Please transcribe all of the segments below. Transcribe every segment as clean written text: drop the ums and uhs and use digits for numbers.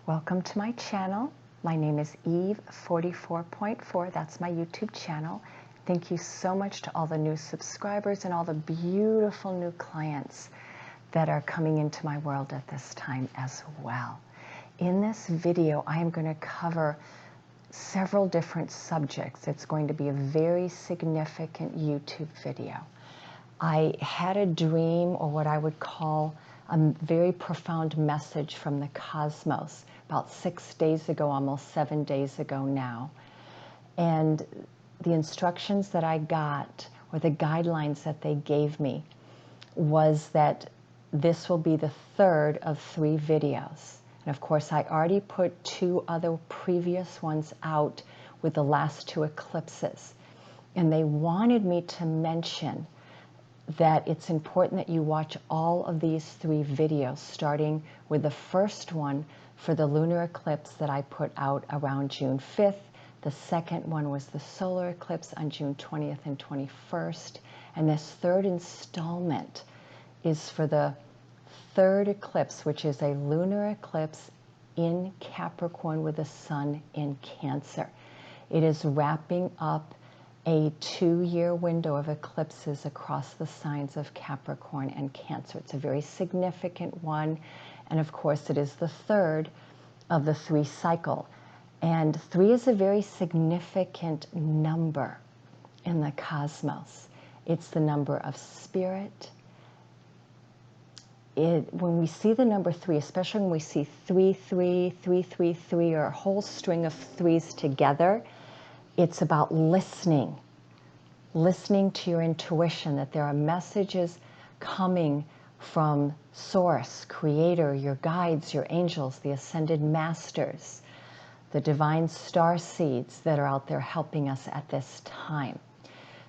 Welcome to my channel. My name is Eve 44.4. That's my YouTube channel. Thank you so much to all the new subscribers and all the beautiful new clients that are coming into my world at this time as well. In this video, I am going to cover several different subjects. It's going to be a very significant YouTube video. I had a dream, or what I would call a very profound message from the cosmos about 6 days ago, almost 7 days ago now. And the instructions that I got, or the guidelines that they gave me, was that this will be the third of 3 videos. And of course, I already put 2 other previous ones out with the last 2 eclipses. And they wanted me to mention that it's important that you watch all of these 3 videos, starting with the first one for the lunar eclipse that I put out around June 5th. The second one was the solar eclipse on June 20th and 21st. And this third installment is for the third eclipse, which is a lunar eclipse in Capricorn with the sun in Cancer. It is wrapping up a 2-year window of eclipses across the signs of Capricorn and Cancer. It's a very significant one. And of course, it is the third of the 3 cycle. And 3 is a very significant number in the cosmos. It's the number of spirit. When we see the number 3, especially when we see 3, 3, 3, 3, 3, or a whole string of 3s together, it's about listening to your intuition, that there are messages coming from Source, Creator, your guides, your angels, the ascended masters, the divine star seeds that are out there helping us at this time.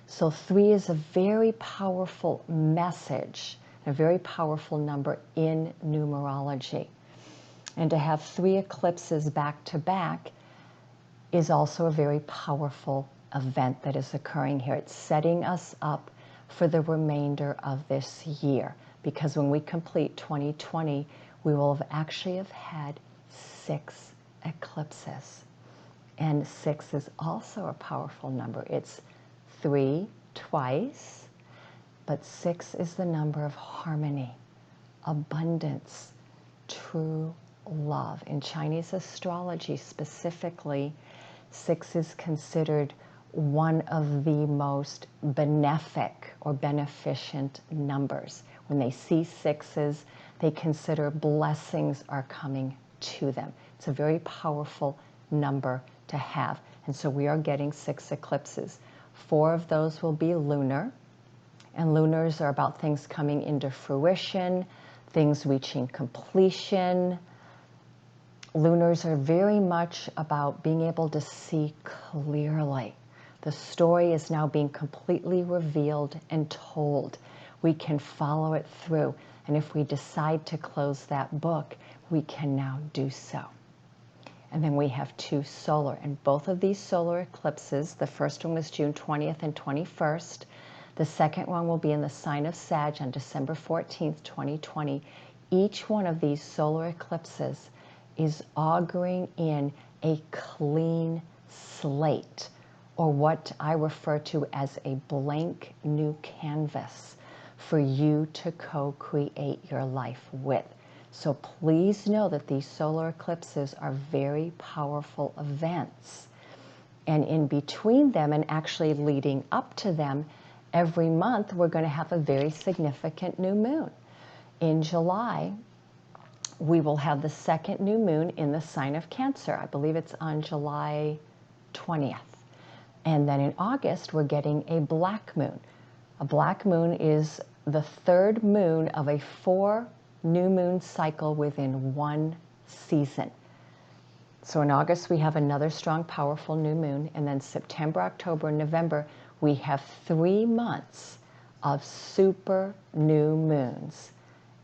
So 3 is a very powerful message, a very powerful number in numerology. And to have 3 eclipses back to back is also a very powerful event that is occurring here. It's setting us up for the remainder of this year, because when we complete 2020, we will have actually had 6 eclipses. And 6 is also a powerful number. It's 3 twice, but 6 is the number of harmony, abundance, true love. In Chinese astrology specifically, 6 is considered one of the most benefic or beneficent numbers. When they see 6s, they consider blessings are coming to them. It's a very powerful number to have. And so we are getting 6 eclipses. 4 of those will be lunar. And lunars are about things coming into fruition, things reaching completion. Lunars are very much about being able to see clearly. The story is now being completely revealed and told. We can follow it through. And if we decide to close that book, we can now do so. And then we have 2 solar. And both of these solar eclipses, the first one was June 20th and 21st. The second one will be in the sign of Sag on December 14th, 2020. Each one of these solar eclipses is auguring in a clean slate, or what I refer to as a blank new canvas for you to co-create your life with. So please know that these solar eclipses are very powerful events. And in between them, and actually leading up to them, every month we're going to have a very significant new moon. In July, we will have the second new moon in the sign of Cancer. I believe it's on July 20th. And then in August, we're getting a black moon. A black moon is the 3rd moon of a 4 new moon cycle within 1 season. So in August, we have another strong, powerful new moon. And then September, October, and November, we have 3 months of super new moons.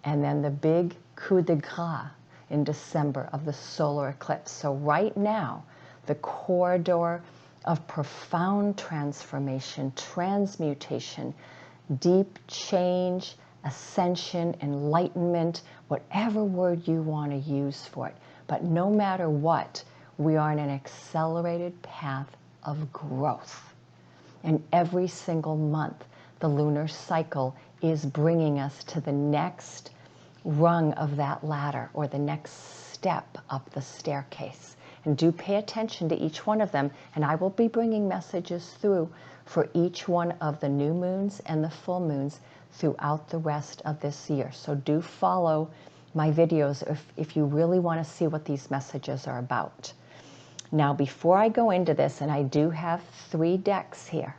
And then the big coup de grace in December of the solar eclipse. So right now, the corridor of profound transformation, transmutation, deep change, ascension, enlightenment, whatever word you want to use for it. But no matter what, we are in an accelerated path of growth. And every single month, the lunar cycle is bringing us to the next rung of that ladder, or the next step up the staircase. And do pay attention to each one of them, and I will be bringing messages through for each one of the new moons and the full moons throughout the rest of this year. So do follow my videos if you really want to see what these messages are about. Now, before I go into this, and I do have 3 decks here,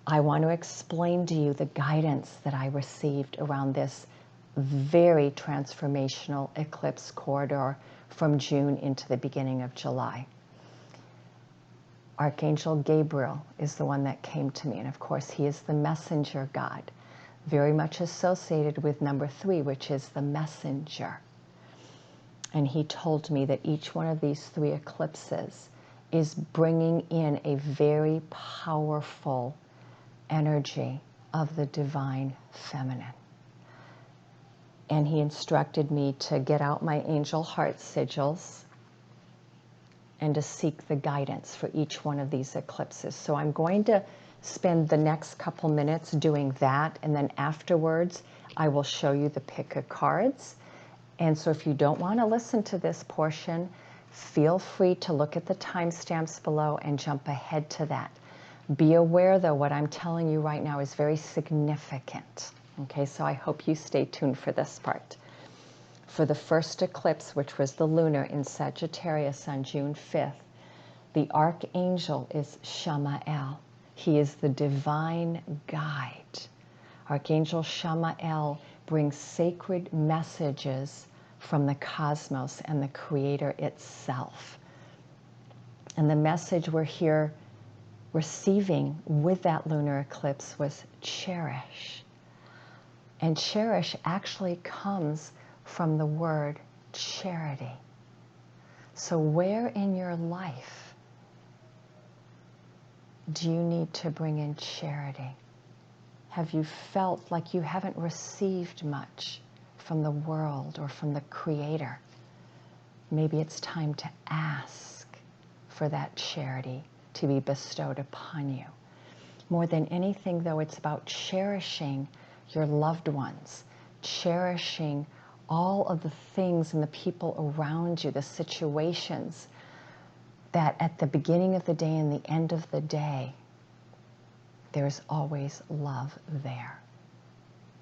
I want to explain to you the guidance that I received around this very transformational eclipse corridor from June into the beginning of July. Archangel Gabriel is the one that came to me, and of course he is the messenger god, very much associated with number 3, which is the messenger. And he told me that each one of these 3 eclipses is bringing in a very powerful energy of the divine feminine. And he instructed me to get out my angel heart sigils and to seek the guidance for each one of these eclipses. So I'm going to spend the next couple minutes doing that, and then afterwards I will show you the pick of cards. And so if you don't want to listen to this portion, feel free to look at the timestamps below and jump ahead to that. Be aware, though, what I'm telling you right now is very significant. Okay, so I hope you stay tuned for this part. For the first eclipse, which was the lunar in Sagittarius on June 5th, the archangel is Shamael. He is the divine guide. Archangel Shamael brings sacred messages from the cosmos and the Creator itself. And the message we're here receiving with that lunar eclipse was cherish. And cherish actually comes from the word charity. So where in your life do you need to bring in charity? Have you felt like you haven't received much from the world or from the Creator? Maybe it's time to ask for that charity to be bestowed upon you. More than anything, though, it's about cherishing your loved ones, cherishing all of the things and the people around you, the situations that at the beginning of the day and the end of the day, there's always love there.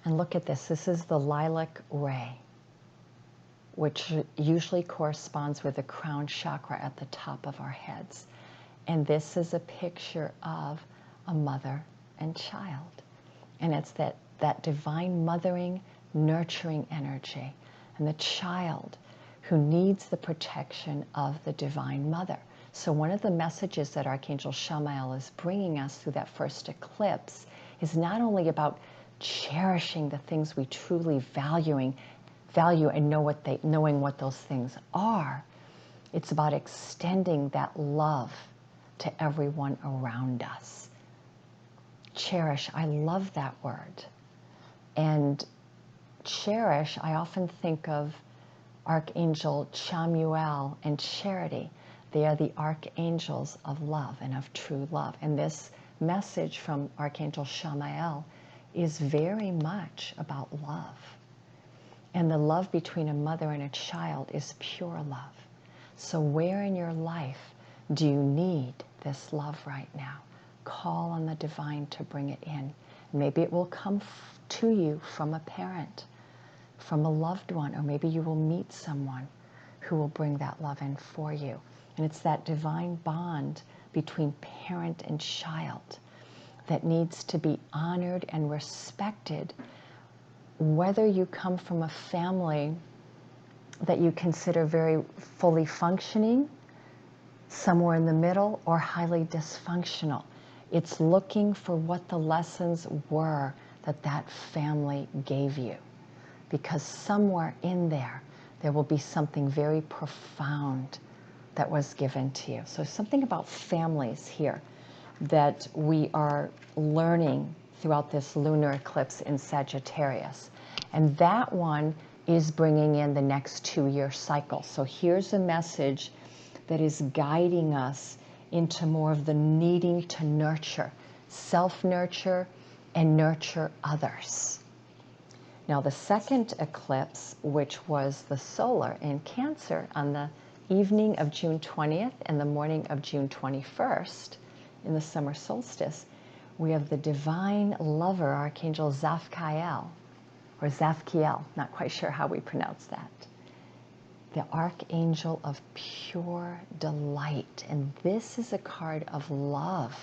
And look at this. This is the lilac ray, which usually corresponds with the crown chakra at the top of our heads. And this is a picture of a mother and child. And it's that divine mothering, nurturing energy, and the child who needs the protection of the divine mother. So one of the messages that Archangel Shamael is bringing us through that first eclipse is not only about cherishing the things we truly value and knowing what those things are. It's about extending that love to everyone around us. Cherish, I love that word. And cherish, I often think of Archangel Chamuel and Charity. They are the archangels of love and of true love. And this message from Archangel Shamael is very much about love. And the love between a mother and a child is pure love. So where in your life do you need this love right now? Call on the divine to bring it in. Maybe it will come to you from a parent, from a loved one, or maybe you will meet someone who will bring that love in for you. And it's that divine bond between parent and child that needs to be honored and respected, whether you come from a family that you consider very fully functioning, somewhere in the middle, or highly dysfunctional. It's looking for what the lessons were that family gave you. Because somewhere in there will be something very profound that was given to you. So something about families here that we are learning throughout this lunar eclipse in Sagittarius. And that one is bringing in the next 2-year cycle. So here's a message that is guiding us into more of the needing to nurture, self-nurture, and nurture others. Now the second eclipse, which was the solar in Cancer on the evening of June 20th and the morning of June 21st in the summer solstice, we have the divine lover, Archangel Zaphiel, or Zaphiel, not quite sure how we pronounce that. The Archangel of pure delight. And this is a card of love.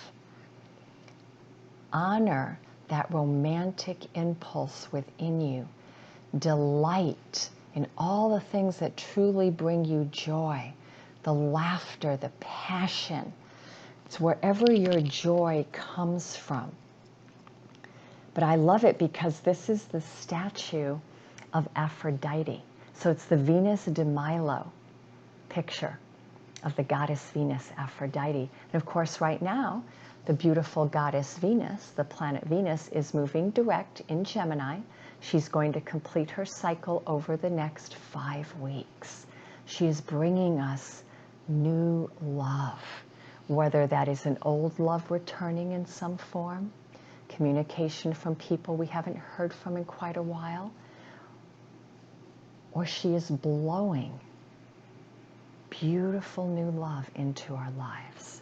Honor that romantic impulse within you. Delight in all the things that truly bring you joy. The laughter, the passion. It's wherever your joy comes from. But I love it because this is the statue of Aphrodite. So it's the Venus de Milo picture of the goddess Venus, Aphrodite. And of course, right now, the beautiful goddess Venus, the planet Venus, is moving direct in Gemini. She's going to complete her cycle over the next 5 weeks. She is bringing us new love, whether that is an old love returning in some form, communication from people we haven't heard from in quite a while, or she is blowing beautiful new love into our lives.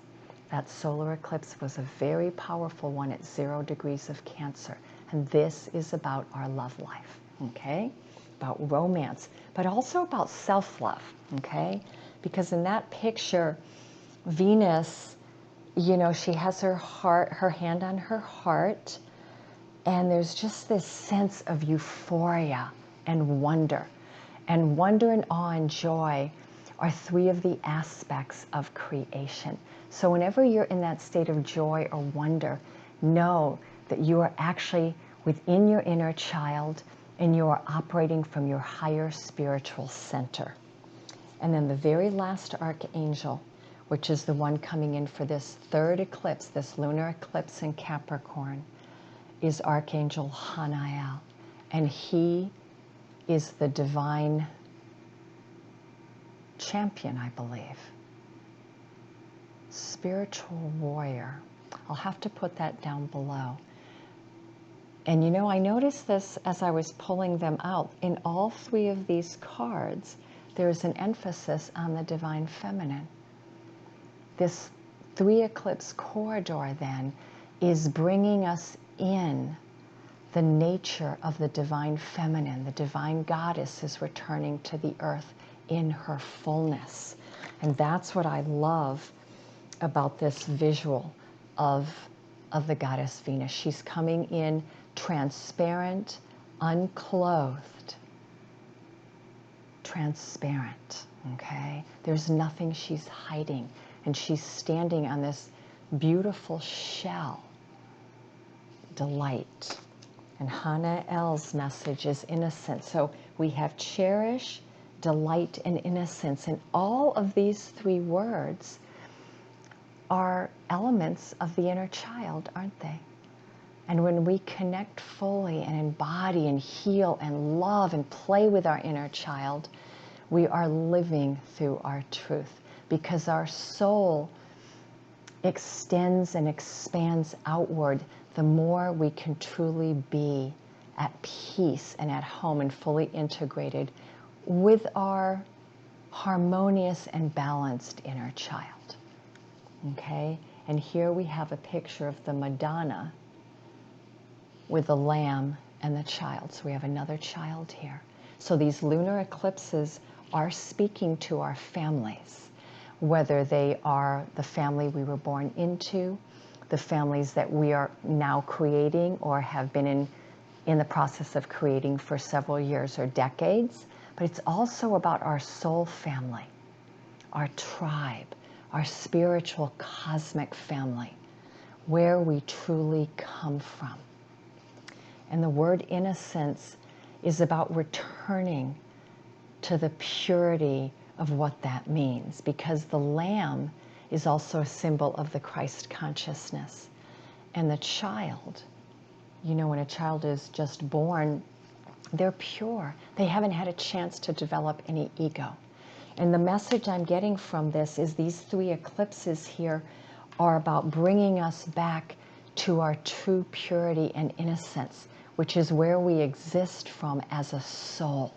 That solar eclipse was a very powerful one at 0 degrees of Cancer. And this is about our love life, okay? About romance, but also about self-love, okay? Because in that picture, Venus, you know, she has her heart, her hand on her heart, and there's just this sense of euphoria and wonder. And wonder and awe and joy are 3 of the aspects of creation. So whenever you're in that state of joy or wonder, know that you are actually within your inner child and you are operating from your higher spiritual center. And then the very last archangel, which is the one coming in for this 3rd eclipse, this lunar eclipse in Capricorn, is Archangel Hanael. And he is the divine champion, I believe. Spiritual warrior. I'll have to put that down below. And you know, I noticed this as I was pulling them out. In all 3 of these cards, there is an emphasis on the divine feminine. This 3 eclipse corridor then is bringing us in the nature of the divine feminine. The divine goddess is returning to the earth in her fullness. And that's what I love about this visual of the goddess Venus. She's coming in transparent, unclothed, transparent, okay? There's nothing she's hiding. And she's standing on this beautiful shell. Delight. And Hanael's message is innocence. So we have cherish, delight, and innocence. And all of these 3 words are elements of the inner child, aren't they? And when we connect fully and embody and heal and love and play with our inner child, we are living through our truth, because our soul extends and expands outward the more we can truly be at peace and at home and fully integrated with our harmonious and balanced inner child. Okay? And here we have a picture of the Madonna with the lamb and the child. So we have another child here. So these lunar eclipses are speaking to our families, whether they are the family we were born into, the families that we are now creating or have been in the process of creating for several years or decades. But it's also about our soul family, our tribe, our spiritual cosmic family, where we truly come from. And the word innocence is about returning to the purity of what that means, because the lamb is also a symbol of the Christ consciousness. And the child, you know, when a child is just born, They're pure. They haven't had a chance to develop any ego. And the message I'm getting from this is these 3 eclipses here are about bringing us back to our true purity and innocence, which is where we exist from as a soul.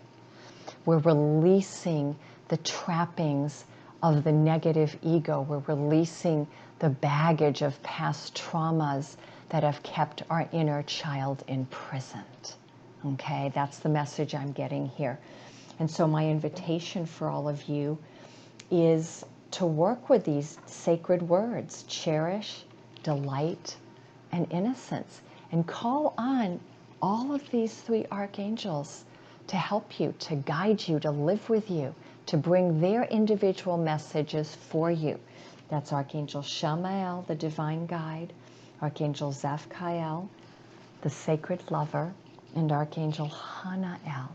We're releasing the trappings of the negative ego. We're releasing the baggage of past traumas that have kept our inner child imprisoned. Okay, that's the message I'm getting here. And so my invitation for all of you is to work with these sacred words: cherish, delight, and innocence. And call on all of these 3 archangels to help you, to guide you, to live with you, to bring their individual messages for you. That's Archangel Shamael, the divine guide, Archangel Zaphkiel, the sacred lover, and Archangel Hanael.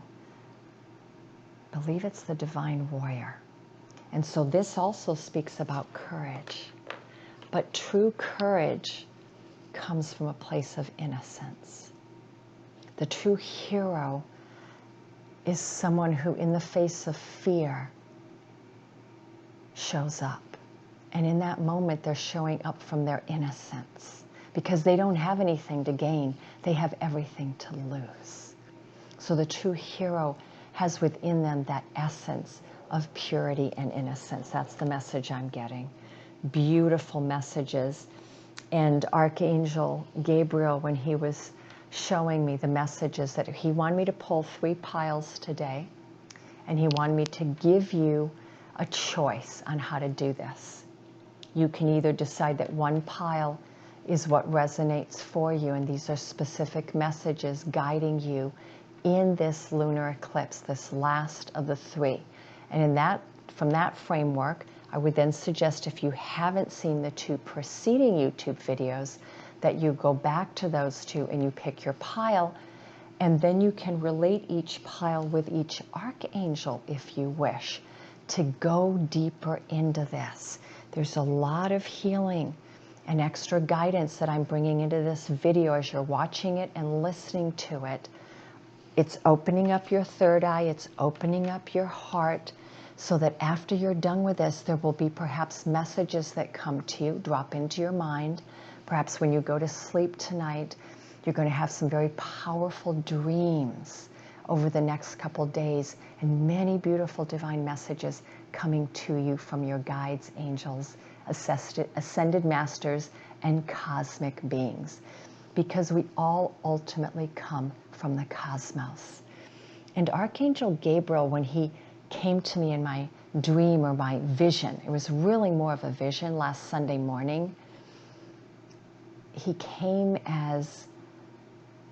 I believe it's the divine warrior. And so this also speaks about courage. But true courage comes from a place of innocence. The true hero is someone who, in the face of fear, shows up. And in that moment, they're showing up from their innocence, because they don't have anything to gain. They have everything to lose. So the true hero has within them that essence of purity and innocence. That's the message I'm getting. Beautiful messages. And Archangel Gabriel, when he was showing me the messages, that he wanted me to pull 3 piles today, and he wanted me to give you a choice on how to do this. You can either decide that 1 pile is what resonates for you, and these are specific messages guiding you in this lunar eclipse, this last of the 3. And in that, from that framework, I would then suggest, if you haven't seen the 2 preceding YouTube videos, that you go back to those 2 and you pick your pile, and then you can relate each pile with each archangel if you wish, to go deeper into this. There's a lot of healing and extra guidance that I'm bringing into this video as you're watching it and listening to it. It's opening up your third eye, it's opening up your heart, so that after you're done with this, there will be perhaps messages that come to you, drop into your mind. Perhaps when you go to sleep tonight, you're going to have some very powerful dreams over the next couple days, and many beautiful divine messages coming to you from your guides, angels, ascended masters, and cosmic beings. Because we all ultimately come from the cosmos. And Archangel Gabriel, when he came to me in my dream or my vision, it was really more of a vision last Sunday morning, he came as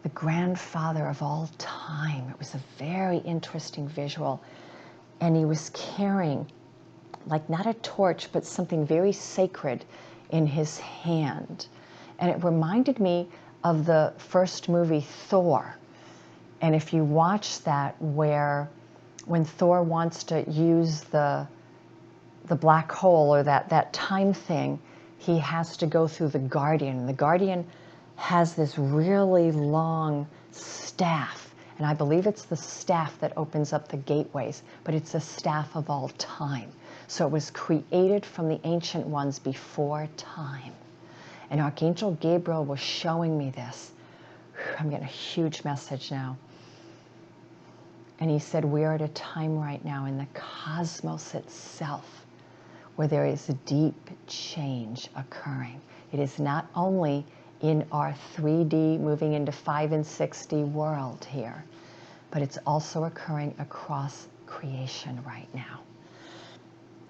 the grandfather of all time. It was a very interesting visual. And he was carrying, like, not a torch, but something very sacred in his hand. And it reminded me of the first movie, Thor. And if you watch that, when Thor wants to use the black hole, or that time thing, he has to go through the Guardian. The Guardian has this really long staff, and I believe it's the staff that opens up the gateways, but it's the staff of all time. So it was created from the ancient ones before time. And Archangel Gabriel was showing me this. I'm getting a huge message now. And he said, we are at a time right now in the cosmos itself where there is a deep change occurring. It is not only in our 3D moving into 5 and 6D world here, but it's also occurring across creation right now.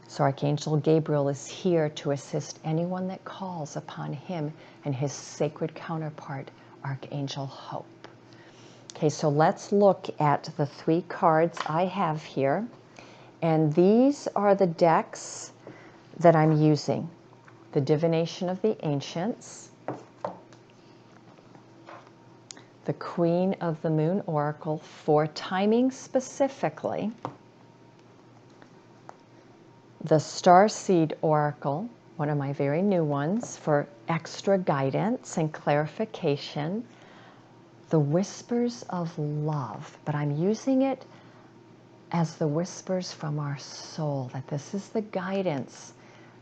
So Archangel Gabriel is here to assist anyone that calls upon him and his sacred counterpart, Archangel Hope. Okay, so let's look at the 3 cards I have here. And these are the decks that I'm using. The Divination of the Ancients, the Queen of the Moon Oracle for timing specifically, the Starseed Oracle, one of my very new ones, for extra guidance and clarification, the whispers of love, but I'm using it as the whispers from our soul, that this is the guidance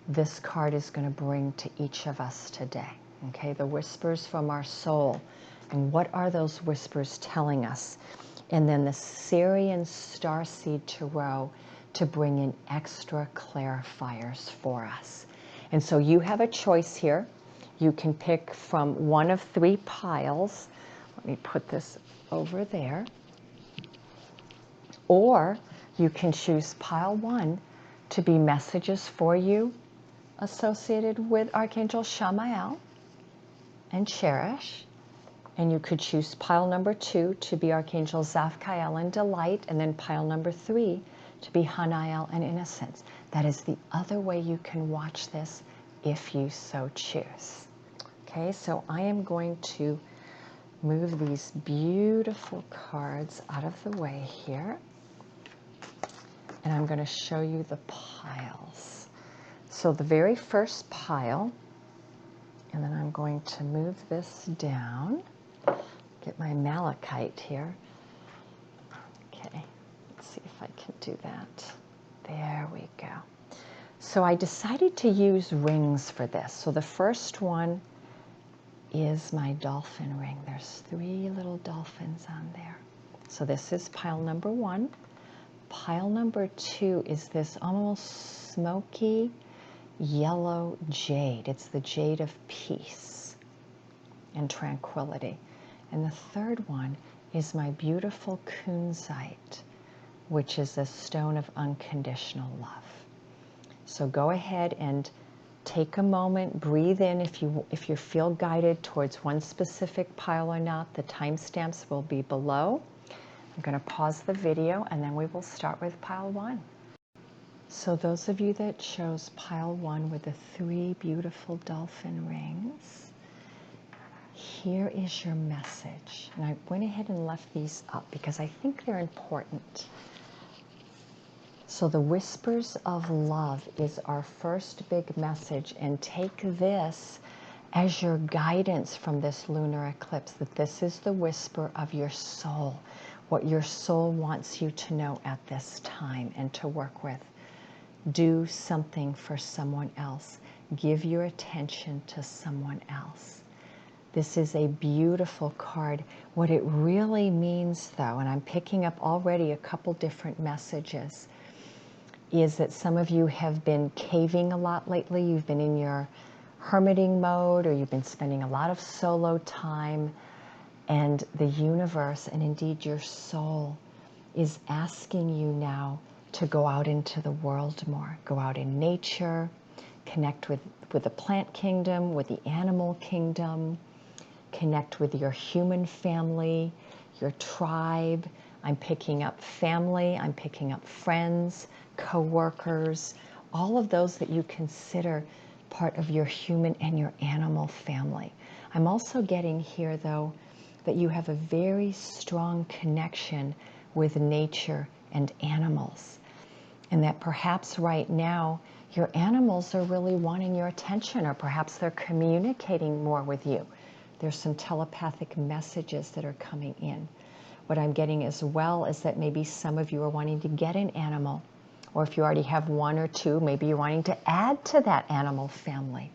this card is going to bring to each of us today. Okay, the whispers from our soul. And what are those whispers telling us? And then the Syrian starseed tarot to bring in extra clarifiers for us. And so you have a choice here. You can pick from one of 3 piles. Let me put this over there. Or you can choose pile 1 to be messages for you associated with Archangel Shamael and Cherish. And you could choose pile number 2 to be Archangel Zaphkael and Delight, and then pile number 3 to be Hanael and Innocence. That is the other way you can watch this if you so choose. Okay, so I am going to move these beautiful cards out of the way here. And I'm going to show you the piles. So the very first pile, and then I'm going to move this down, get my malachite here. Okay, let's see if I can do that. There we go. So I decided to use rings for this. So the first one is my dolphin ring. There's 3 little dolphins on there. So this is pile number 1. Pile number 2 is this almost smoky yellow jade. It's the jade of peace and tranquility. And the third one is my beautiful Kunzite, which is a stone of unconditional love. So go ahead and take a moment, breathe in if you feel guided towards one specific pile or not. The timestamps will be below. I'm going to pause the video and then we will start with pile 1. So those of you that chose pile 1 with the 3 beautiful dolphin rings, here is your message. And I went ahead and left these up because I think they're important. So the whispers of love is our first big message, and take this as your guidance from this lunar eclipse, that this is the whisper of your soul, what your soul wants you to know at this time and to work with. Do something for someone else. Give your attention to someone else. This is a beautiful card. What it really means, though, and I'm picking up already a couple different messages, is that some of you have been caving a lot lately. You've been in your hermiting mode, or you've been spending a lot of solo time, and the universe, and indeed your soul, is asking you now to go out into the world more. Go out in nature, connect with the plant kingdom, with the animal kingdom, connect with your human family, your tribe. I'm picking up family, I'm picking up friends, co-workers, all of those that you consider part of your human and your animal family. I'm also getting here, though, that you have a very strong connection with nature and animals, and that perhaps right now your animals are really wanting your attention, or perhaps they're communicating more with you. There's some telepathic messages that are coming in. What I'm getting as well is that maybe some of you are wanting to get an animal, or if you already have 1 or 2, maybe you're wanting to add to that animal family.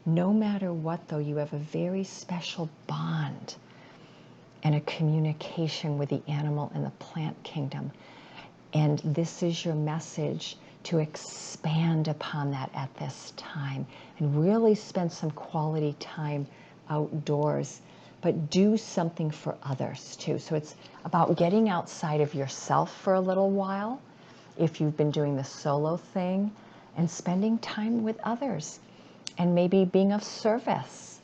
No matter what, though, you have a very special bond and a communication with the animal and the plant kingdom. And this is your message to expand upon that at this time and really spend some quality time outdoors, but do something for others too. So it's about getting outside of yourself for a little while, if you've been doing the solo thing, and spending time with others and maybe being of service.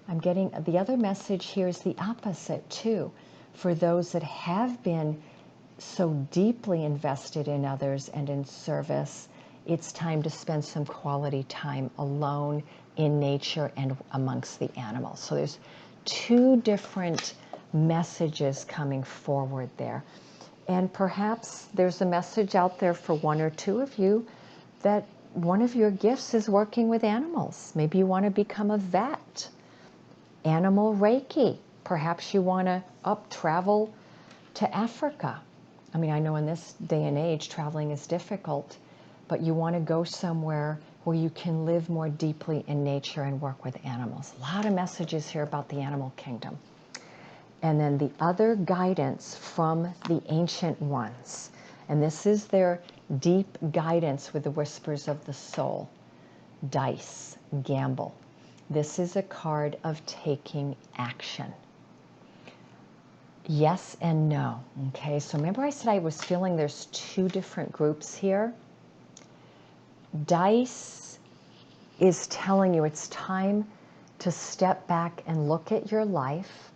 I'm getting the other message here is the opposite too. For those that have been so deeply invested in others and in service, it's time to spend some quality time alone in nature and amongst the animals. So there's 2 different messages coming forward there. And perhaps there's a message out there for 1 or 2 of you that one of your gifts is working with animals. Maybe you want to become a vet, animal Reiki. Perhaps you want to travel to Africa. I mean, I know in this day and age, traveling is difficult, but you want to go somewhere where you can live more deeply in nature and work with animals. A lot of messages here about the animal kingdom. And then the other guidance from the ancient ones. And this is their deep guidance with the whispers of the soul. Dice, gamble. This is a card of taking action. Yes and no. Okay, so remember I said I was feeling there's two different groups here? Dice is telling you it's time to step back and look at your life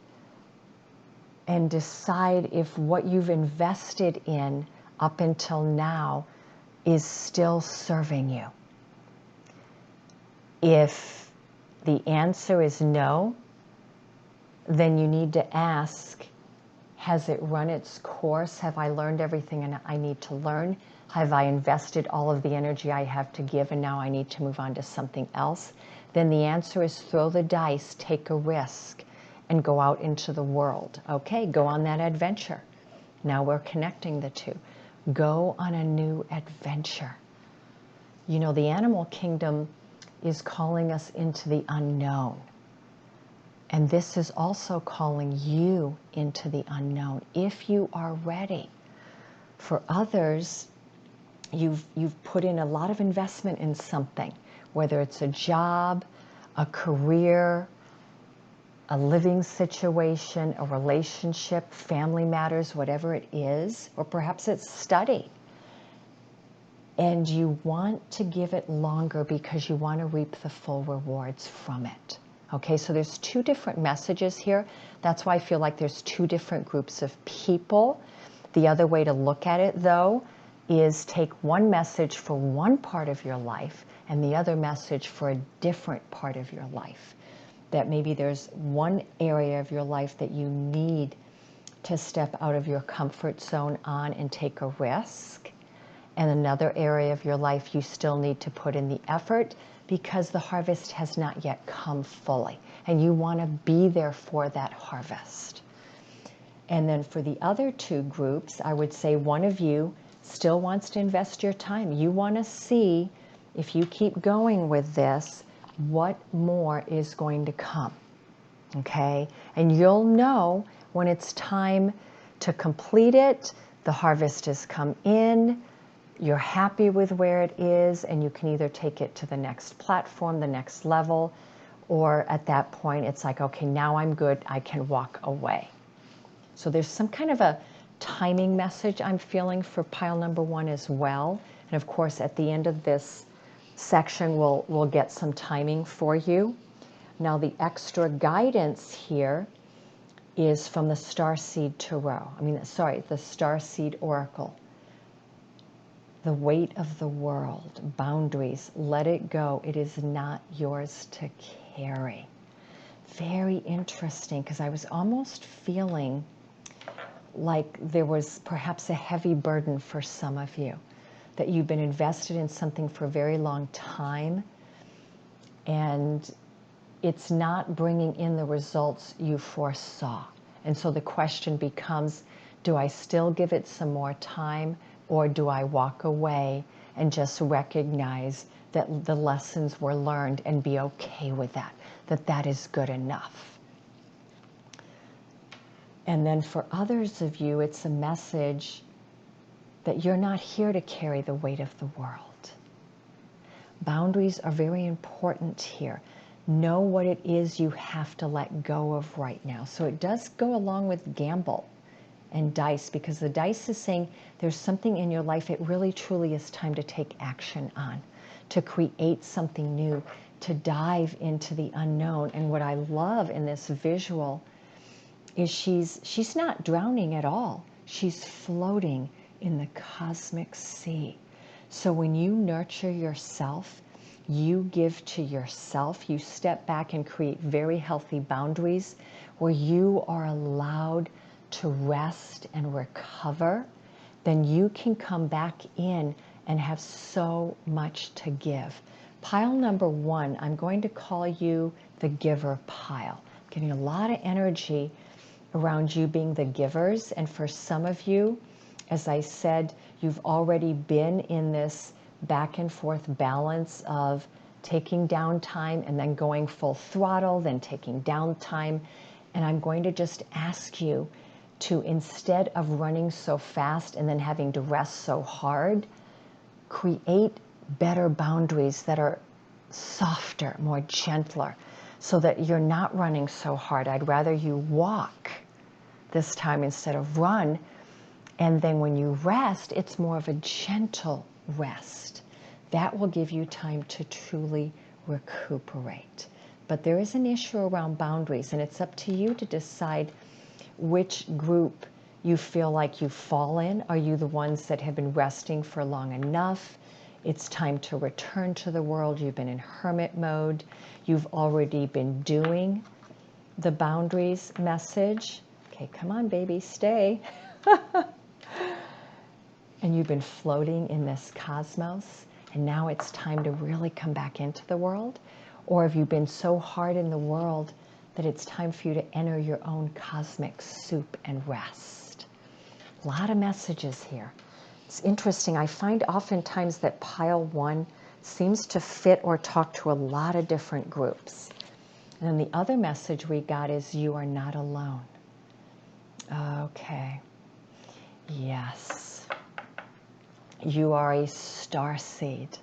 and decide if what you've invested in up until now is still serving you. If the answer is no, then you need to ask, has it run its course? Have I learned everything I need to learn? Have I invested all of the energy I have to give and now I need to move on to something else? Then the answer is throw the dice, take a risk, and go out into the world. Okay, go on that adventure. Now we're connecting the two. Go on a new adventure. You know, the animal kingdom is calling us into the unknown. And this is also calling you into the unknown, if you are ready. For others, you've put in a lot of investment in something, whether it's a job, a career, a living situation, a relationship, family matters, whatever it is, or perhaps it's study. And you want to give it longer because you want to reap the full rewards from it. Okay, so there's two different messages here. That's why I feel like there's two different groups of people. The other way to look at it, though, is take one message for one part of your life and the other message for a different part of your life. That maybe there's one area of your life that you need to step out of your comfort zone on and take a risk. And another area of your life you still need to put in the effort because the harvest has not yet come fully. And you want to be there for that harvest. And then for the other two groups, I would say one of you still wants to invest your time. You want to see, if you keep going with this, what more is going to come. Okay? And you'll know when it's time to complete it, the harvest has come in, you're happy with where it is, and you can either take it to the next platform, the next level, or at that point it's like, okay, now I'm good, I can walk away. So there's some kind of a timing message I'm feeling for pile number one as well. And of course, at the end of this section, we'll get some timing for you. Now, the extra guidance here is from the Starseed Tarot. The Starseed Oracle. The weight of the world, boundaries, let it go. It is not yours to carry. Very interesting, because I was almost feeling like there was perhaps a heavy burden for some of you, that you've been invested in something for a very long time, and it's not bringing in the results you foresaw. And so the question becomes, do I still give it some more time, or do I walk away and just recognize that the lessons were learned and be okay with that, that is good enough? And then for others of you, it's a message that you're not here to carry the weight of the world. Boundaries are very important here. Know what it is you have to let go of right now. So it does go along with gamble and dice, because the dice is saying there's something in your life it really truly is time to take action on, to create something new, to dive into the unknown. And what I love in this visual is she's not drowning at all. She's floating in the cosmic sea. So when you nurture yourself, you give to yourself, you step back and create very healthy boundaries where you are allowed to rest and recover, then you can come back in and have so much to give. Pile number one, I'm going to call you the giver pile. Getting a lot of energy around you being the givers. And for some of you, as I said, you've already been in this back and forth balance of taking downtime and then going full throttle, then taking downtime. And I'm going to just ask you to, instead of running so fast and then having to rest so hard, create better boundaries that are softer, more gentler, so that you're not running so hard. I'd rather you walk this time instead of run. And then when you rest, it's more of a gentle rest. That will give you time to truly recuperate. But there is an issue around boundaries, and it's up to you to decide which group you feel like you fall in. Are you the ones that have been resting for long enough? It's time to return to the world. You've been in hermit mode. You've already been doing the boundaries message. Okay, come on, baby, stay. And you've been floating in this cosmos, and now it's time to really come back into the world? Or have you been so hard in the world that it's time for you to enter your own cosmic soup and rest? A lot of messages here. It's interesting. I find oftentimes that pile 1 seems to fit or talk to a lot of different groups. And then the other message we got is you are not alone. Okay. Yes. You are a starseed.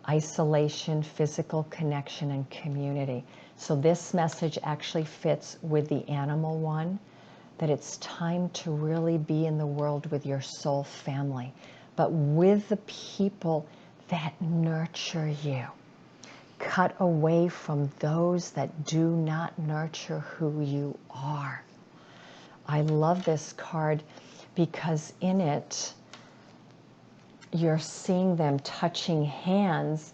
Isolation, physical connection, and community. So this message actually fits with the animal one, that it's time to really be in the world with your soul family, but with the people that nurture you. Cut away from those that do not nurture who you are. I love this card because in it, you're seeing them touching hands,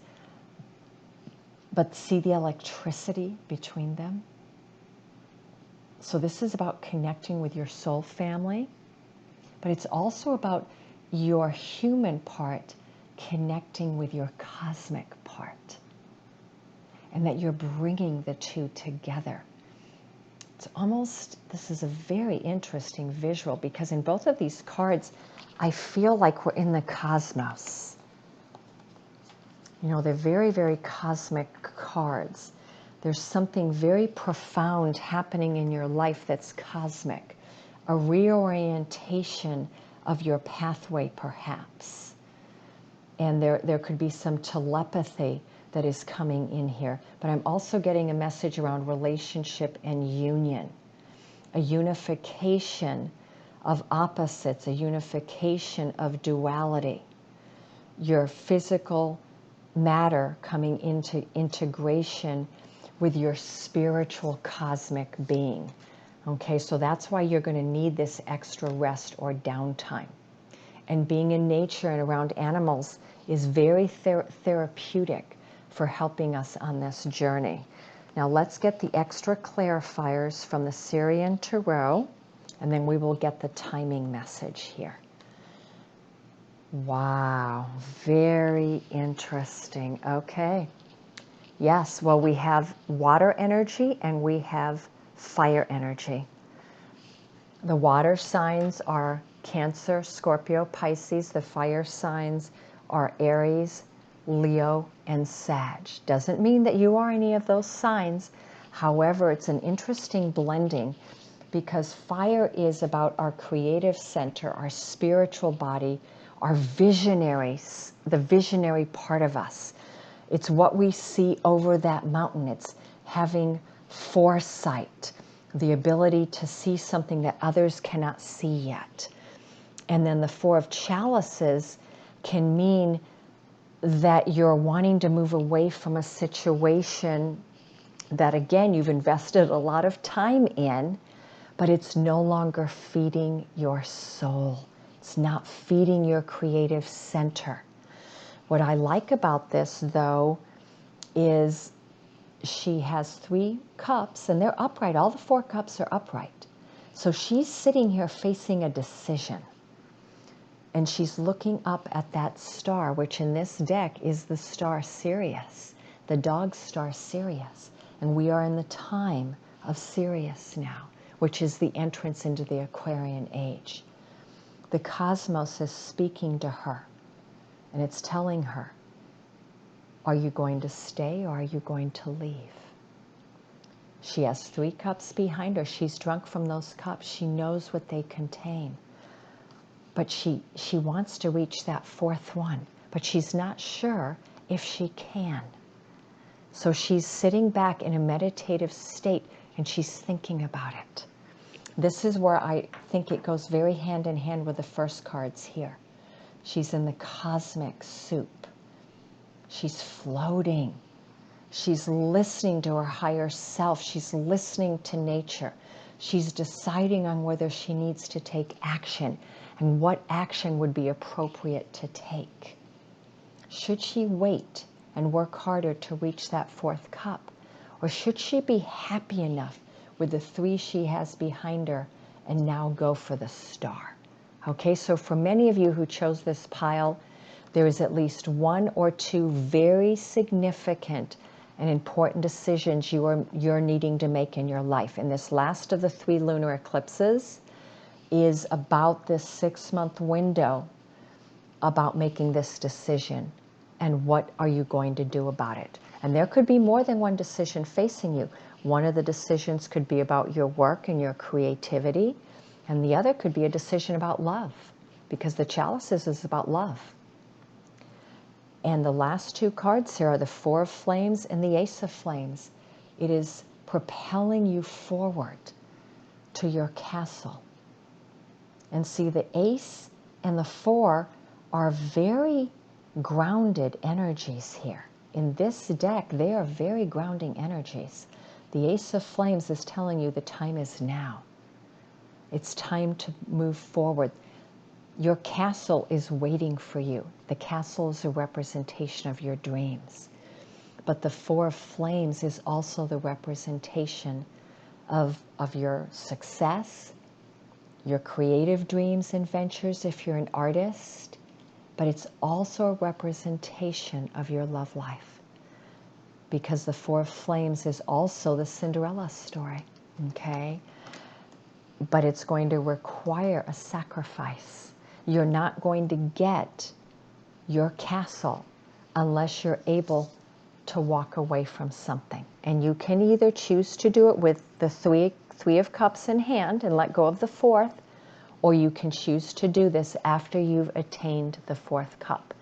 but see the electricity between them. So this is about connecting with your soul family, but it's also about your human part connecting with your cosmic part, and that you're bringing the two together. It's almost, this is a very interesting visual, because in both of these cards, I feel like we're in the cosmos. You know, they're very, very cosmic cards. There's something very profound happening in your life that's cosmic. A reorientation of your pathway, perhaps. And there could be some telepathy that is coming in here. But I'm also getting a message around relationship and union. A unification of opposites, a unification of duality. Your physical matter coming into integration with your spiritual cosmic being. Okay, so that's why you're going to need this extra rest or downtime. And being in nature and around animals is very therapeutic for helping us on this journey. Now let's get the extra clarifiers from the Syrian Tarot, and then we will get the timing message here. Wow, very interesting. Okay. Yes, well, we have water energy and we have fire energy. The water signs are Cancer, Scorpio, Pisces. The fire signs are Aries, Leo, and Sag. Doesn't mean that you are any of those signs. However, it's an interesting blending, because fire is about our creative center, our spiritual body, our visionaries, the visionary part of us. It's what we see over that mountain. It's having foresight, the ability to see something that others cannot see yet. And then the Four of Chalices can mean that you're wanting to move away from a situation that, again, you've invested a lot of time in, but it's no longer feeding your soul. It's not feeding your creative center. What I like about this, though, is she has 3 cups, and they're upright. All the 4 cups are upright. So she's sitting here facing a decision. And she's looking up at that star, which in this deck is the star Sirius, the dog star Sirius. And we are in the time of Sirius now, which is the entrance into the Aquarian age. The cosmos is speaking to her, and it's telling her, are you going to stay or are you going to leave? She has 3 cups behind her. She's drunk from those cups. She knows what they contain. But she wants to reach that 4th one, but she's not sure if she can. So she's sitting back in a meditative state and she's thinking about it. This is where I think it goes very hand in hand with the first cards here. She's in the cosmic soup. She's floating. She's listening to her higher self. She's listening to nature. She's deciding on whether she needs to take action and what action would be appropriate to take. Should she wait and work harder to reach that 4th cup? Or should she be happy enough with the 3 she has behind her and now go for the star? Okay, so for many of you who chose this pile, there is at least 1 or 2 very significant and important decisions you're needing to make in your life. And this last of the 3 lunar eclipses is about this 6-month window about making this decision and what are you going to do about it. And there could be more than one decision facing you. One of the decisions could be about your work and your creativity, and the other could be a decision about love, because the chalices is about love. And the last 2 cards here are the 4 of Flames and the Ace of Flames. It is propelling you forward to your castle. And see, the Ace and the 4 are very grounded energies here. In this deck, they are very grounding energies. The Ace of Flames is telling you the time is now. It's time to move forward. Your castle is waiting for you. The castle is a representation of your dreams. But the 4 of Flames is also the representation of your success, your creative dreams and ventures if you're an artist, but it's also a representation of your love life. Because the 4 of Flames is also the Cinderella story, okay? But it's going to require a sacrifice. You're not going to get your castle unless you're able to walk away from something. And you can either choose to do it with the 3 of Cups in hand and let go of the 4th, or you can choose to do this after you've attained the 4th cup,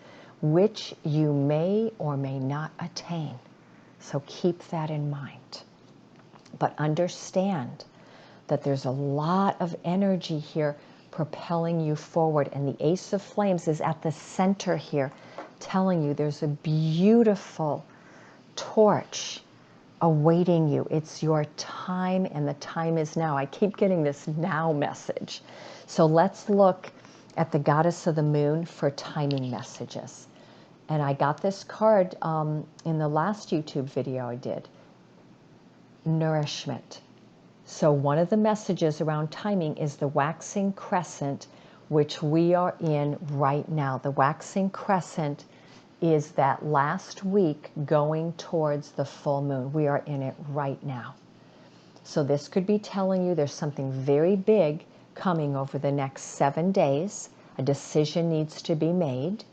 which you may or may not attain. So keep that in mind. But understand that there's a lot of energy here propelling you forward. And the Ace of Flames is at the center here, telling you there's a beautiful torch awaiting you. It's your time, and the time is now. I keep getting this now message. So let's look at the Goddess of the Moon for timing messages. And I got this card in the last YouTube video I did. Nourishment. So one of the messages around timing is the waxing crescent, which we are in right now. The waxing crescent is that last week going towards the full moon. We are in it right now. So this could be telling you there's something very big coming over the next 7 days. A decision needs to be made.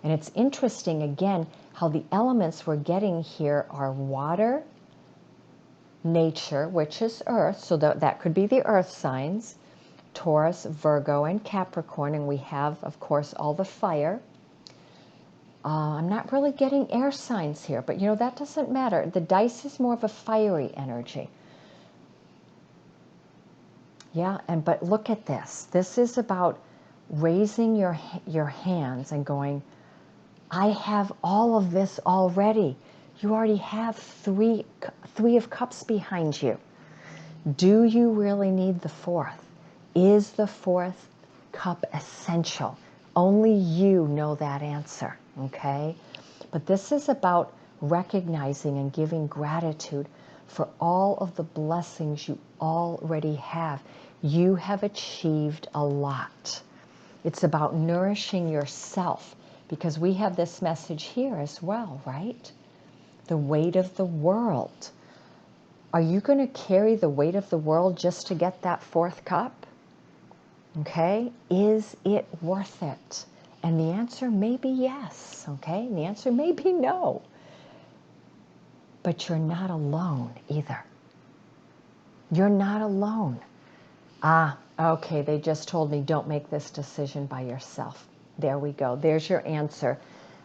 And it's interesting, again, how the elements we're getting here are water, nature, which is earth, so that could be the earth signs, Taurus, Virgo, and Capricorn, and we have, of course, all the fire. I'm not really getting air signs here, but that doesn't matter. The dice is more of a fiery energy. Yeah, but look at this. This is about raising your hands and going, I have all of this already. You already have 3 of Cups behind you. Do you really need the 4th? Is the 4th cup essential? Only you know that answer, okay? But this is about recognizing and giving gratitude for all of the blessings you already have. You have achieved a lot. It's about nourishing yourself, because we have this message here as well, right? The weight of the world. Are you going to carry the weight of the world just to get that fourth cup? Okay, is it worth it? And the answer may be yes, okay? And the answer may be no. But you're not alone either. You're not alone. Okay, they just told me don't make this decision by yourself. There we go. There's your answer.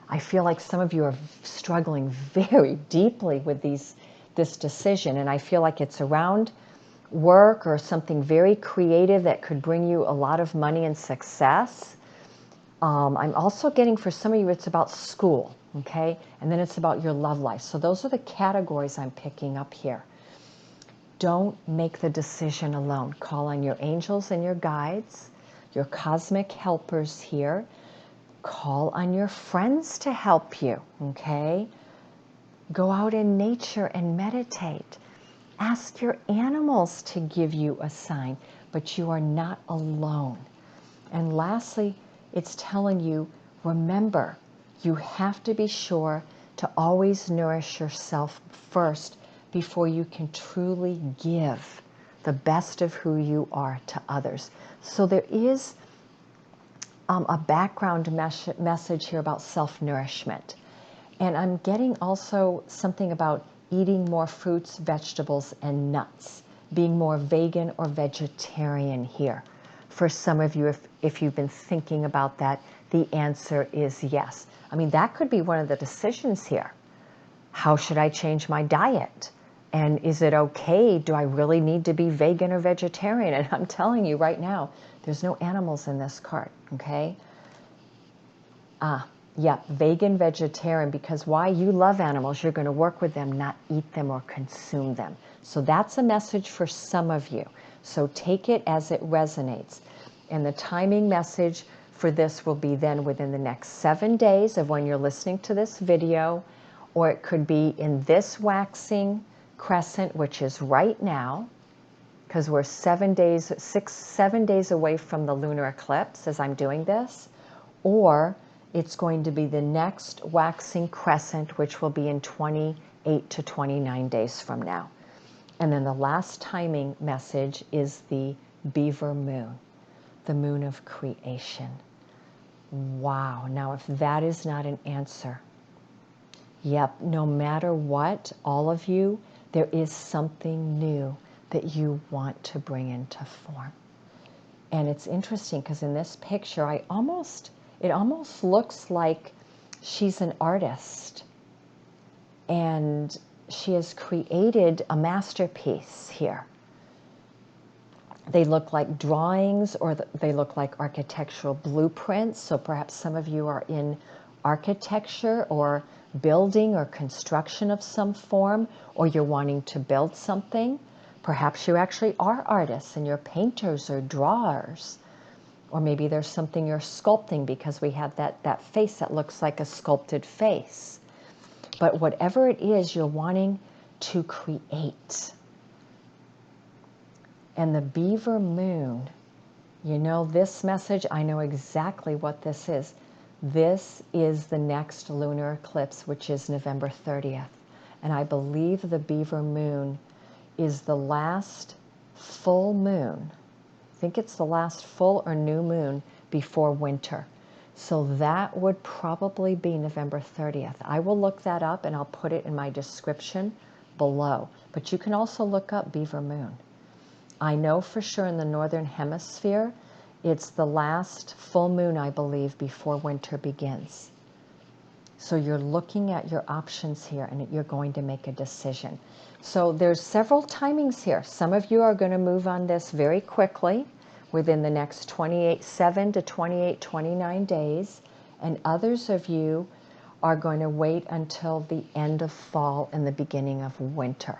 I feel like some of you are struggling very deeply with this decision, and I feel like it's around work or something very creative that could bring you a lot of money and success. I'm also getting, for some of you, it's about school, okay? And then it's about your love life. So those are the categories I'm picking up here. Don't make the decision alone. Call on your angels and your guides, your cosmic helpers here. Call on your friends to help you, okay? Go out in nature and meditate. Ask your animals to give you a sign, but you are not alone. And lastly, it's telling you, remember, you have to be sure to always nourish yourself first before you can truly give the best of who you are to others. So there is a background message here about self-nourishment. And I'm getting also something about eating more fruits, vegetables, and nuts, being more vegan or vegetarian here. For some of you, if you've been thinking about that, the answer is yes. I mean, that could be one of the decisions here. How should I change my diet? And is it okay? Do I really need to be vegan or vegetarian? And I'm telling you right now, there's no animals in this card, okay? Yeah, vegan, vegetarian, because why? You love animals. You're going to work with them, not eat them or consume them. So that's a message for some of you. So take it as it resonates. And the timing message for this will be then within the next 7 days of when you're listening to this video, or it could be in this waxing crescent, which is right now, because we're 7 days away from the lunar eclipse as I'm doing this, or it's going to be the next waxing crescent, which will be in 28 to 29 days from now. And then the last timing message is the beaver moon, the moon of creation. Wow. Now, if that is not an answer, yep, no matter what, all of you, there is something new that you want to bring into form. And it's interesting because in this picture, it almost looks like she's an artist and she has created a masterpiece here. They look like drawings, or they look like architectural blueprints. So perhaps some of you are in architecture or building or construction of some form, or you're wanting to build something. Perhaps you actually are artists and you're painters or drawers. Or maybe there's something you're sculpting, because we have that face that looks like a sculpted face. But whatever it is, you're wanting to create. And the beaver moon, you know, this message, I know exactly what this is. This is the next lunar eclipse, which is November 30th. And I believe the beaver moon is the last full moon. I think it's the last full or new moon before winter. So that would probably be November 30th. I will look that up and I'll put it in my description below. But you can also look up beaver moon. I know for sure in the northern hemisphere, it's the last full moon, I believe, before winter begins. So you're looking at your options here and you're going to make a decision. So there's several timings here. Some of you are going to move on this very quickly within the next 7 to 28, 29 days. And others of you are going to wait until the end of fall and the beginning of winter.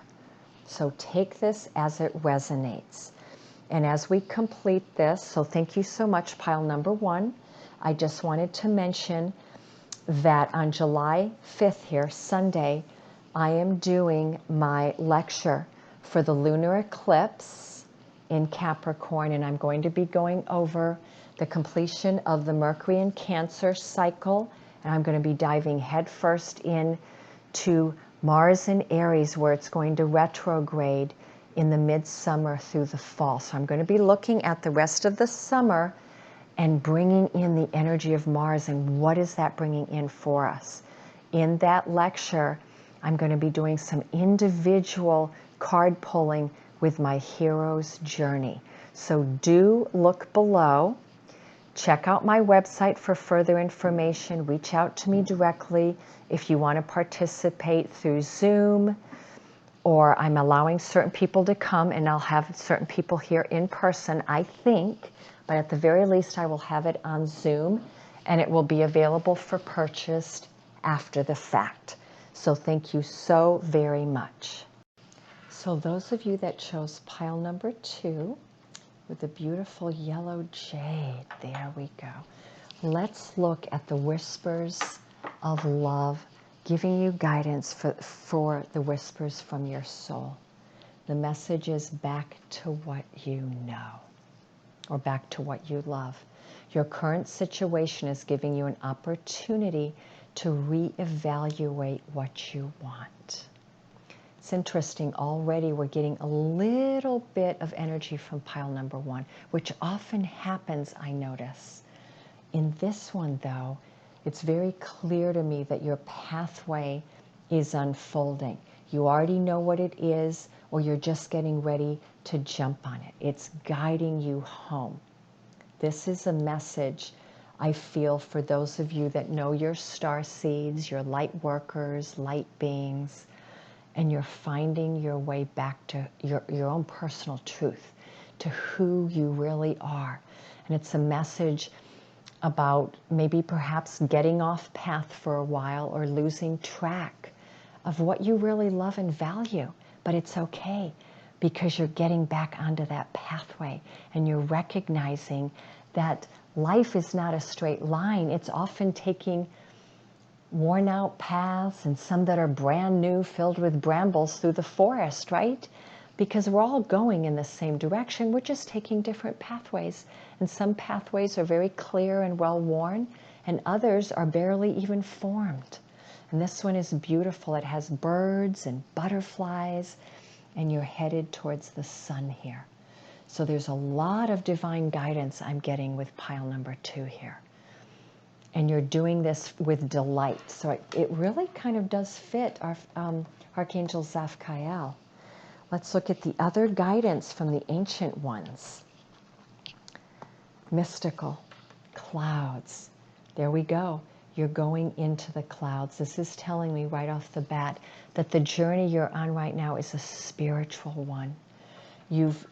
So take this as it resonates. And as we complete this, so thank you so much, pile number 1. I just wanted to mention that on July 5th here, Sunday, I am doing my lecture for the lunar eclipse in Capricorn, and I'm going to be going over the completion of the Mercury and Cancer cycle, and I'm going to be diving headfirst in to Mars in Aries, where it's going to retrograde in the midsummer through the fall. So I'm going to be looking at the rest of the summer and bringing in the energy of Mars and what is that bringing in for us. In that lecture, I'm going to be doing some individual card pulling with my hero's journey. So do look below. Check out my website for further information. Reach out to me directly if you want to participate through Zoom, or I'm allowing certain people to come and I'll have certain people here in person, I think, but at the very least I will have it on Zoom and it will be available for purchase after the fact. So thank you so very much. So those of you that chose pile number 2, with the beautiful yellow jade, there we go. Let's look at the whispers of love, giving you guidance for the whispers from your soul. The message is back to what you know, or back to what you love. Your current situation is giving you an opportunity to reevaluate what you want. It's interesting, already we're getting a little bit of energy from pile number 1, which often happens, I notice. In this one, though, it's very clear to me that your pathway is unfolding. You already know what it is, or you're just getting ready to jump on it. It's guiding you home. This is a message I feel for those of you that know your star seeds, your light workers, light beings, and you're finding your way back to your own personal truth, to who you really are. And it's a message about maybe perhaps getting off path for a while or losing track of what you really love and value. But it's okay, because you're getting back onto that pathway and you're recognizing that life is not a straight line. It's often taking worn out paths and some that are brand new, filled with brambles through the forest, right? Because we're all going in the same direction. We're just taking different pathways. And some pathways are very clear and well worn, and others are barely even formed. And this one is beautiful. It has birds and butterflies, and you're headed towards the sun here. So there's a lot of divine guidance I'm getting with pile number 2 here. And you're doing this with delight. So it really kind of does fit our Archangel Zaphael. Let's look at the other guidance from the ancient ones. Mystical, clouds. There we go. You're going into the clouds. This is telling me right off the bat that the journey you're on right now is a spiritual one. You've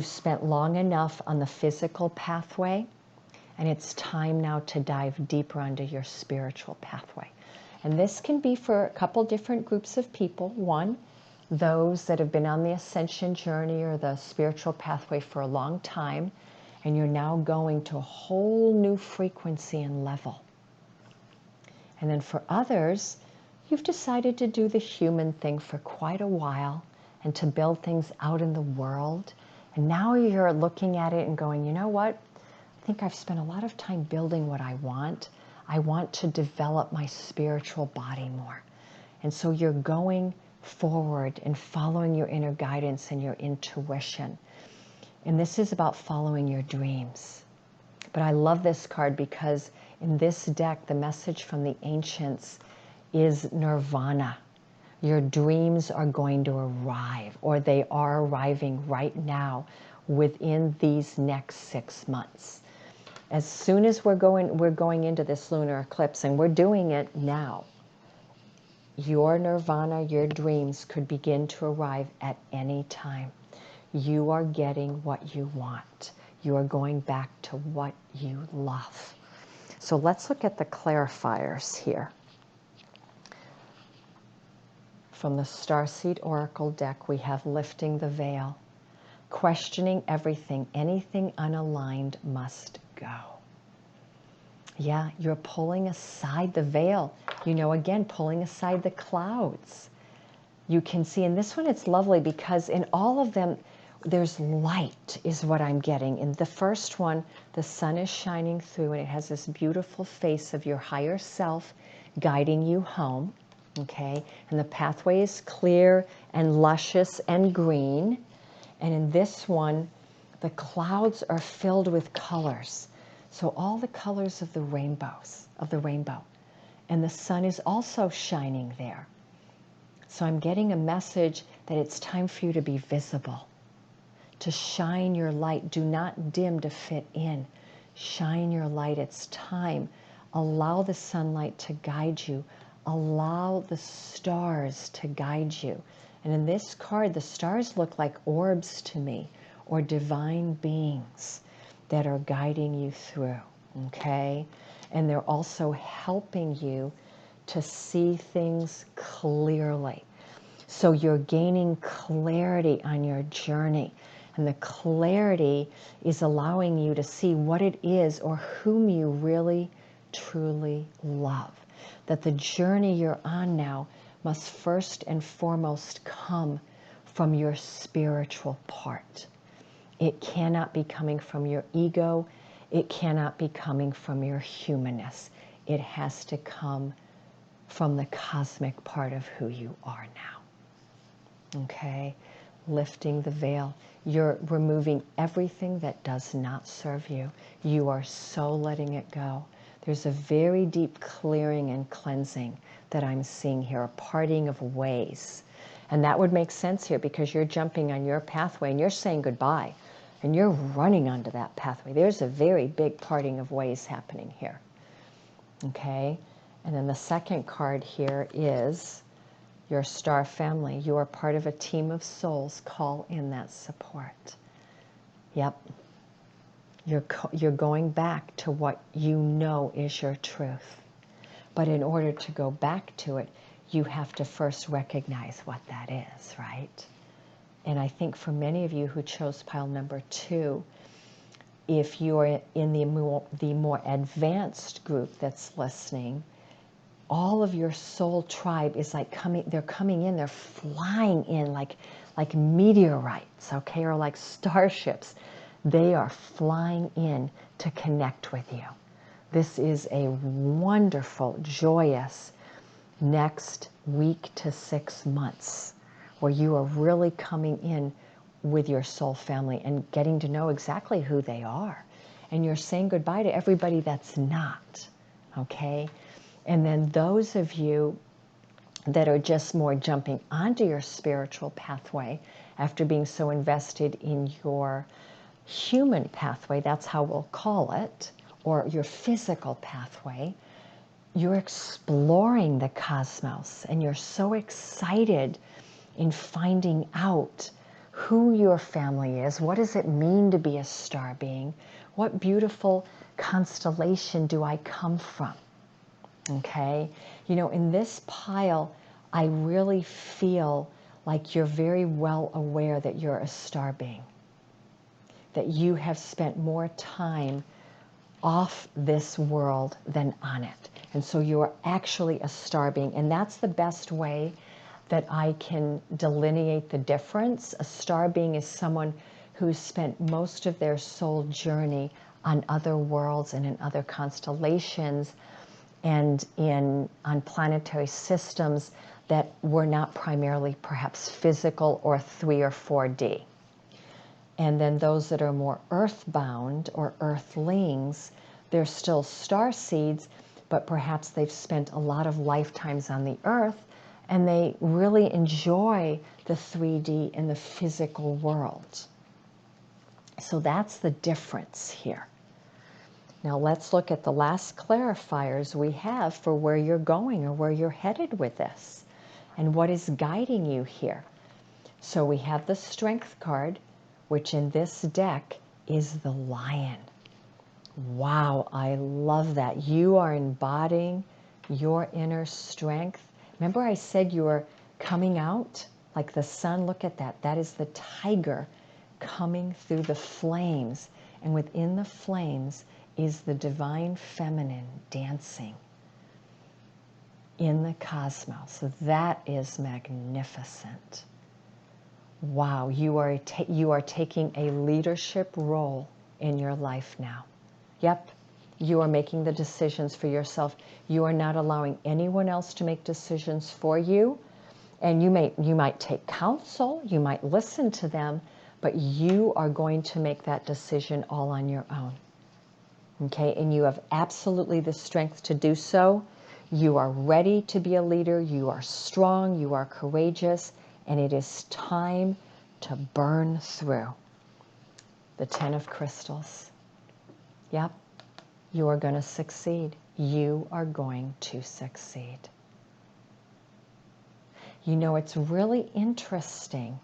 spent long enough on the physical pathway, and it's time now to dive deeper onto your spiritual pathway. And this can be for a couple different groups of people. One, those that have been on the ascension journey or the spiritual pathway for a long time, and you're now going to a whole new frequency and level. And then for others, you've decided to do the human thing for quite a while and to build things out in the world. And now you're looking at it and going, you know what? I think I've spent a lot of time building what I want. I want to develop my spiritual body more. And so you're going forward and following your inner guidance and your intuition. And this is about following your dreams. But I love this card because in this deck, the message from the ancients is nirvana. Your dreams are going to arrive, or they are arriving right now within these next 6 months. As soon as we're going into this lunar eclipse, and we're doing it now, your nirvana, your dreams could begin to arrive at any time. You are getting what you want. You are going back to what you love. So let's look at the clarifiers here. From the Starseed Oracle deck, we have lifting the veil, questioning everything. Anything unaligned must go. Yeah, you're pulling aside the veil. You know, again, pulling aside the clouds. You can see in this one, it's lovely because in all of them, there's light is what I'm getting. In the first one, the sun is shining through and it has this beautiful face of your higher self guiding you home. Okay, and the pathway is clear and luscious and green. And in this one, the clouds are filled with colors. So all the colors of the rainbow. And the sun is also shining there. So I'm getting a message that it's time for you to be visible, to shine your light. Do not dim to fit in. Shine your light. It's time. Allow the sunlight to guide you. Allow the stars to guide you. And in this card, the stars look like orbs to me, or divine beings that are guiding you through, okay? And they're also helping you to see things clearly. So you're gaining clarity on your journey. And the clarity is allowing you to see what it is or whom you really, truly love. That the journey you're on now must first and foremost come from your spiritual part. It cannot be coming from your ego. It cannot be coming from your humanness. It has to come from the cosmic part of who you are now. Okay? Lifting the veil. You're removing everything that does not serve you. You are so letting it go. There's a very deep clearing and cleansing that I'm seeing here, a parting of ways. And that would make sense here because you're jumping on your pathway and you're saying goodbye and you're running onto that pathway. There's a very big parting of ways happening here. Okay? And then the second card here is your star family. You are part of a team of souls. Call in that support. Yep. You're going back to what you know is your truth. But in order to go back to it, you have to first recognize what that is, right? And I think for many of you who chose pile number 2, if you're in the more advanced group that's listening, all of your soul tribe is like they're coming in, they're flying in like meteorites, okay, or like starships. They are flying in to connect with you. This is a wonderful, joyous next week to 6 months where you are really coming in with your soul family and getting to know exactly who they are. And you're saying goodbye to everybody that's not, okay? And then those of you that are just more jumping onto your spiritual pathway after being so invested in your human pathway, that's how we'll call it, or your physical pathway, you're exploring the cosmos and you're so excited in finding out who your family is. What does it mean to be a star being? What beautiful constellation do I come from? Okay? You know, in this pile, I really feel like you're very well aware that you're a star being, that you have spent more time off this world than on it. And so you are actually a star being. And that's the best way that I can delineate the difference. A star being is someone who's spent most of their soul journey on other worlds and in other constellations and on planetary systems that were not primarily perhaps physical or 3 or 4D. And then those that are more earthbound or earthlings, they're still star seeds, but perhaps they've spent a lot of lifetimes on the earth and they really enjoy the 3D and the physical world. So that's the difference here. Now let's look at the last clarifiers we have for where you're going or where you're headed with this and what is guiding you here. So we have the Strength card, which in this deck is the Lion. Wow, I love that. You are embodying your inner strength. Remember I said you are coming out like the sun? Look at that. That is the tiger coming through the flames. And within the flames is the divine feminine dancing in the cosmos. So that is magnificent. Wow, you are taking a leadership role in your life now. Yep, You are making the decisions for yourself. You are not allowing anyone else to make decisions for you. And you might take counsel, you might listen to them, but you are going to make that decision all on your own. Okay, and you have absolutely the strength to do so. You are ready to be a leader, you are strong, you are courageous, and it is time to burn through. The 10 of crystals. Yep, you are going to succeed. You are going to succeed. You know, it's really interesting.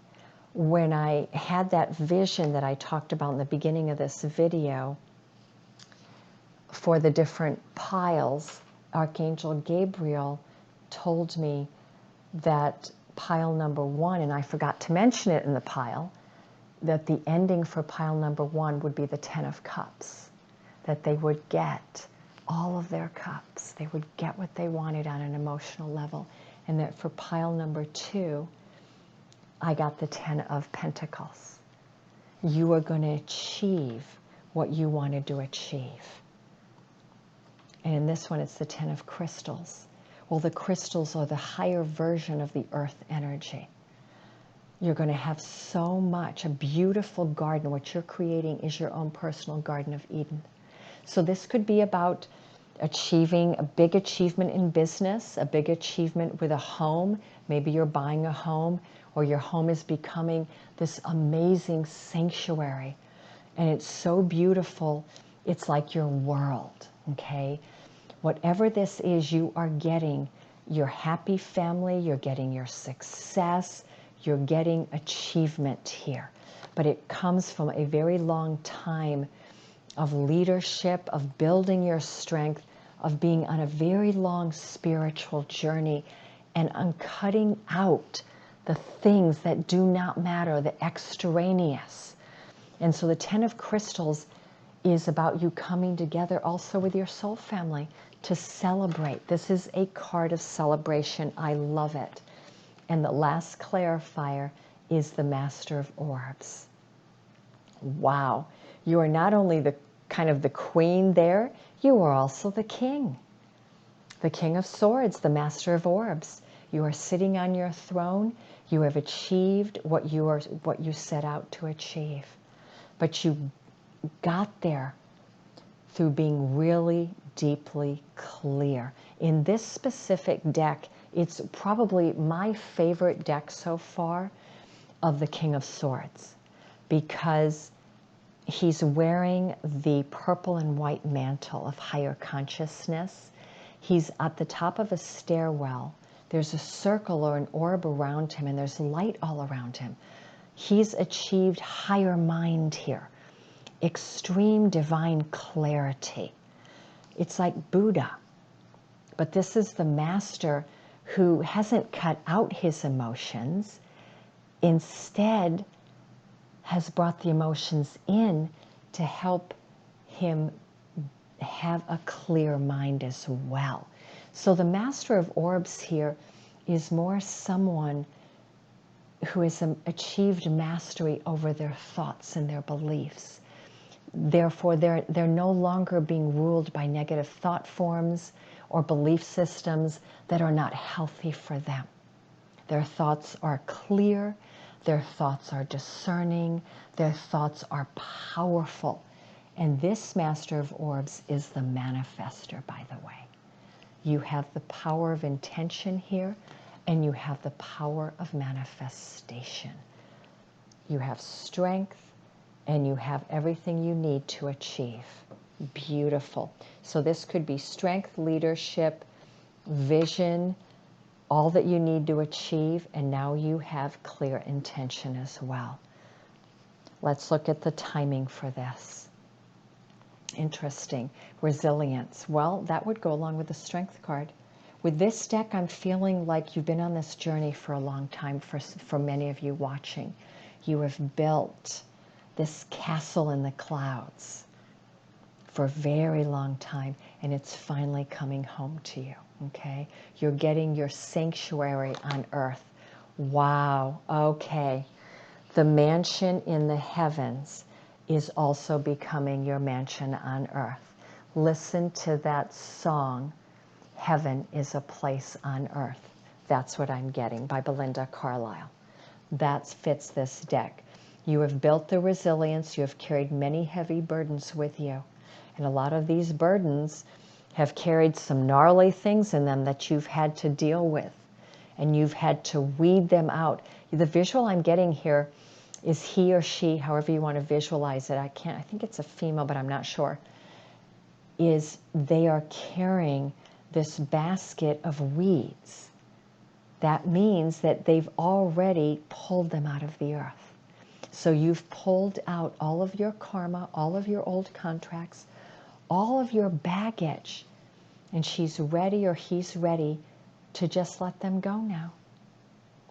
When I had that vision that I talked about in the beginning of this video for the different piles, Archangel Gabriel told me that pile number 1, and I forgot to mention it in the pile, that the ending for pile number 1 would be the 10 of Cups, that they would get all of their cups. They would get what they wanted on an emotional level. And that for pile number 2, I got the 10 of Pentacles. You are going to achieve what you wanted to achieve. And in this one, it's the 10 of Crystals. Well, the crystals are the higher version of the earth energy. You're going to have so much, a beautiful garden. What you're creating is your own personal Garden of Eden. So this could be about achieving a big achievement in business, a big achievement with a home. Maybe you're buying a home, or your home is becoming this amazing sanctuary. And it's so beautiful, it's like your world, okay? Whatever this is, you are getting your happy family, you're getting your success, you're getting achievement here. But it comes from a very long time of leadership, of building your strength, of being on a very long spiritual journey and on cutting out the things that do not matter, the extraneous. And so the 10 of Crystals is about you coming together also with your soul family to celebrate. This is a card of celebration. I love it. And the last clarifier is the Master of Orbs. Wow. You are not only the kind of the queen there, you are also the king. The King of Swords, the Master of Orbs. You are sitting on your throne. You have achieved what you set out to achieve. But you got there through being really deeply clear. In this specific deck, it's probably my favorite deck so far of the King of Swords, because he's wearing the purple and white mantle of higher consciousness. He's at the top of a stairwell. There's a circle or an orb around him, and there's light all around him. He's achieved higher mind here, extreme divine clarity. It's like Buddha. But this is the master who hasn't cut out his emotions, instead has brought the emotions in to help him have a clear mind as well. So the Master of Orbs here is more someone who has achieved mastery over their thoughts and their beliefs. Therefore, they're no longer being ruled by negative thought forms or belief systems that are not healthy for them. Their thoughts are clear, their thoughts are discerning, their thoughts are powerful. And this Master of Orbs is the manifester, by the way. You have the power of intention here, and you have the power of manifestation. You have strength, and you have everything you need to achieve. Beautiful. So this could be strength, leadership, vision, all that you need to achieve, and now you have clear intention as well. Let's look at the timing for this. Interesting. Resilience. Well, that would go along with the strength card. With this deck, I'm feeling like you've been on this journey for a long time, for many of you watching. You have built this castle in the clouds for a very long time, and it's finally coming home to you, okay? You're getting your sanctuary on earth. Wow, okay. The mansion in the heavens is also becoming your mansion on earth. Listen to that song, Heaven is a Place on Earth. That's what I'm getting, by Belinda Carlisle. That fits this deck. You have built the resilience. You have carried many heavy burdens with you. And a lot of these burdens have carried some gnarly things in them that you've had to deal with. And you've had to weed them out. The visual I'm getting here is he or she, however you want to visualize it. I think it's a female, but I'm not sure. Is they are carrying this basket of weeds. That means that they've already pulled them out of the earth. So you've pulled out all of your karma, all of your old contracts, all of your baggage. And she's ready, or he's ready, to just let them go now,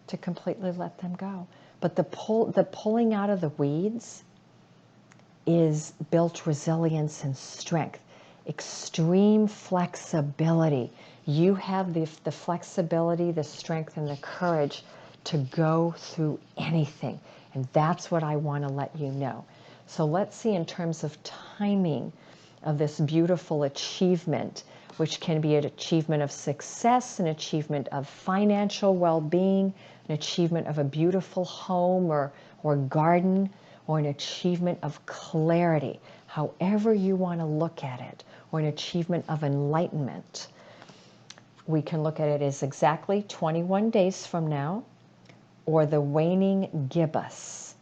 to completely let them go. But the pulling out of the weeds is built resilience and strength, extreme flexibility. You have the flexibility, the strength, and the courage to go through anything. And that's what I want to let you know. So let's see, in terms of timing of this beautiful achievement, which can be an achievement of success, an achievement of financial well-being, an achievement of a beautiful home or garden, or an achievement of clarity, however you want to look at it, or an achievement of enlightenment. We can look at it as exactly 21 days from now, or the waning gibbous.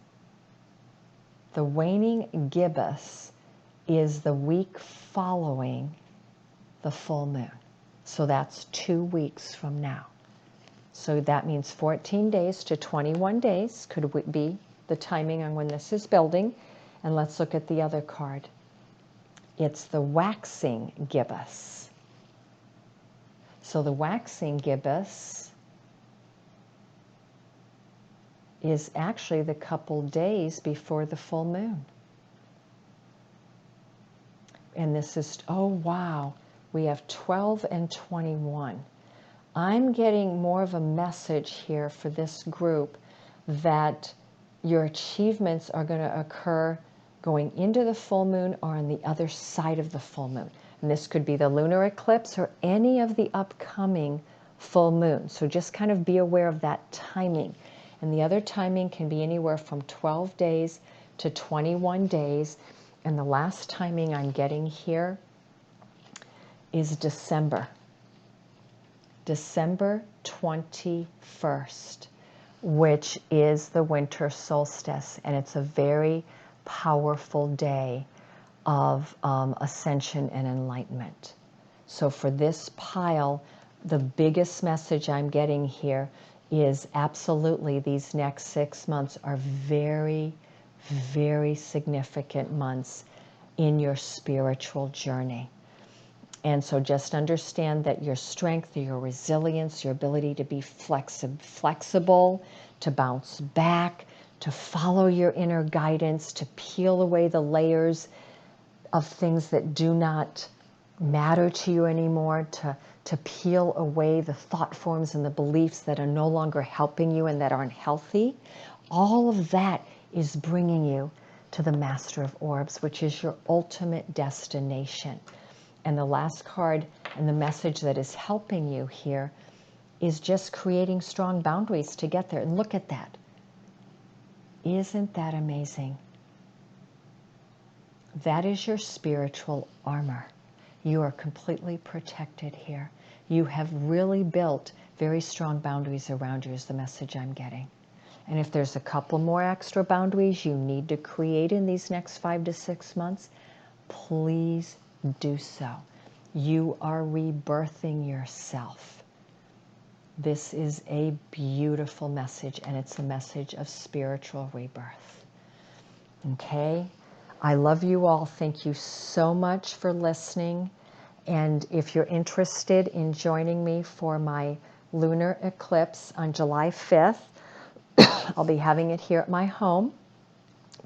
The waning gibbous is the week following the full moon. So that's 2 weeks from now. So that means 14 days to 21 days could be the timing on when this is building. And let's look at the other card. It's the waxing gibbous. So the waxing gibbous is actually the couple days before the full moon. And this is, oh wow, we have 12 and 21. I'm getting more of a message here for this group that your achievements are going to occur going into the full moon or on the other side of the full moon. And this could be the lunar eclipse or any of the upcoming full moons. So just kind of be aware of that timing. And the other timing can be anywhere from 12 days to 21 days. And the last timing I'm getting here is December 21st, which is the winter solstice. And it's a very powerful day of ascension and enlightenment. So for this pile, the biggest message I'm getting here is absolutely these next 6 months are very, very significant months in your spiritual journey. And so just understand that your strength, your resilience, your ability to be flexible, to bounce back, to follow your inner guidance, to peel away the layers of things that do not matter to you anymore, to peel away the thought forms and the beliefs that are no longer helping you and that aren't healthy. All of that is bringing you to the Master of Orbs, which is your ultimate destination. And the last card and the message that is helping you here is just creating strong boundaries to get there. And look at that. Isn't that amazing? That is your spiritual armor. You are completely protected here. You have really built very strong boundaries around you is the message I'm getting. And if there's a couple more extra boundaries you need to create in these next 5 to 6 months, please do so. You are rebirthing yourself. This is a beautiful message, and it's a message of spiritual rebirth. Okay? I love you all. Thank you so much for listening. And if you're interested in joining me for my lunar eclipse on July 5th, I'll be having it here at my home.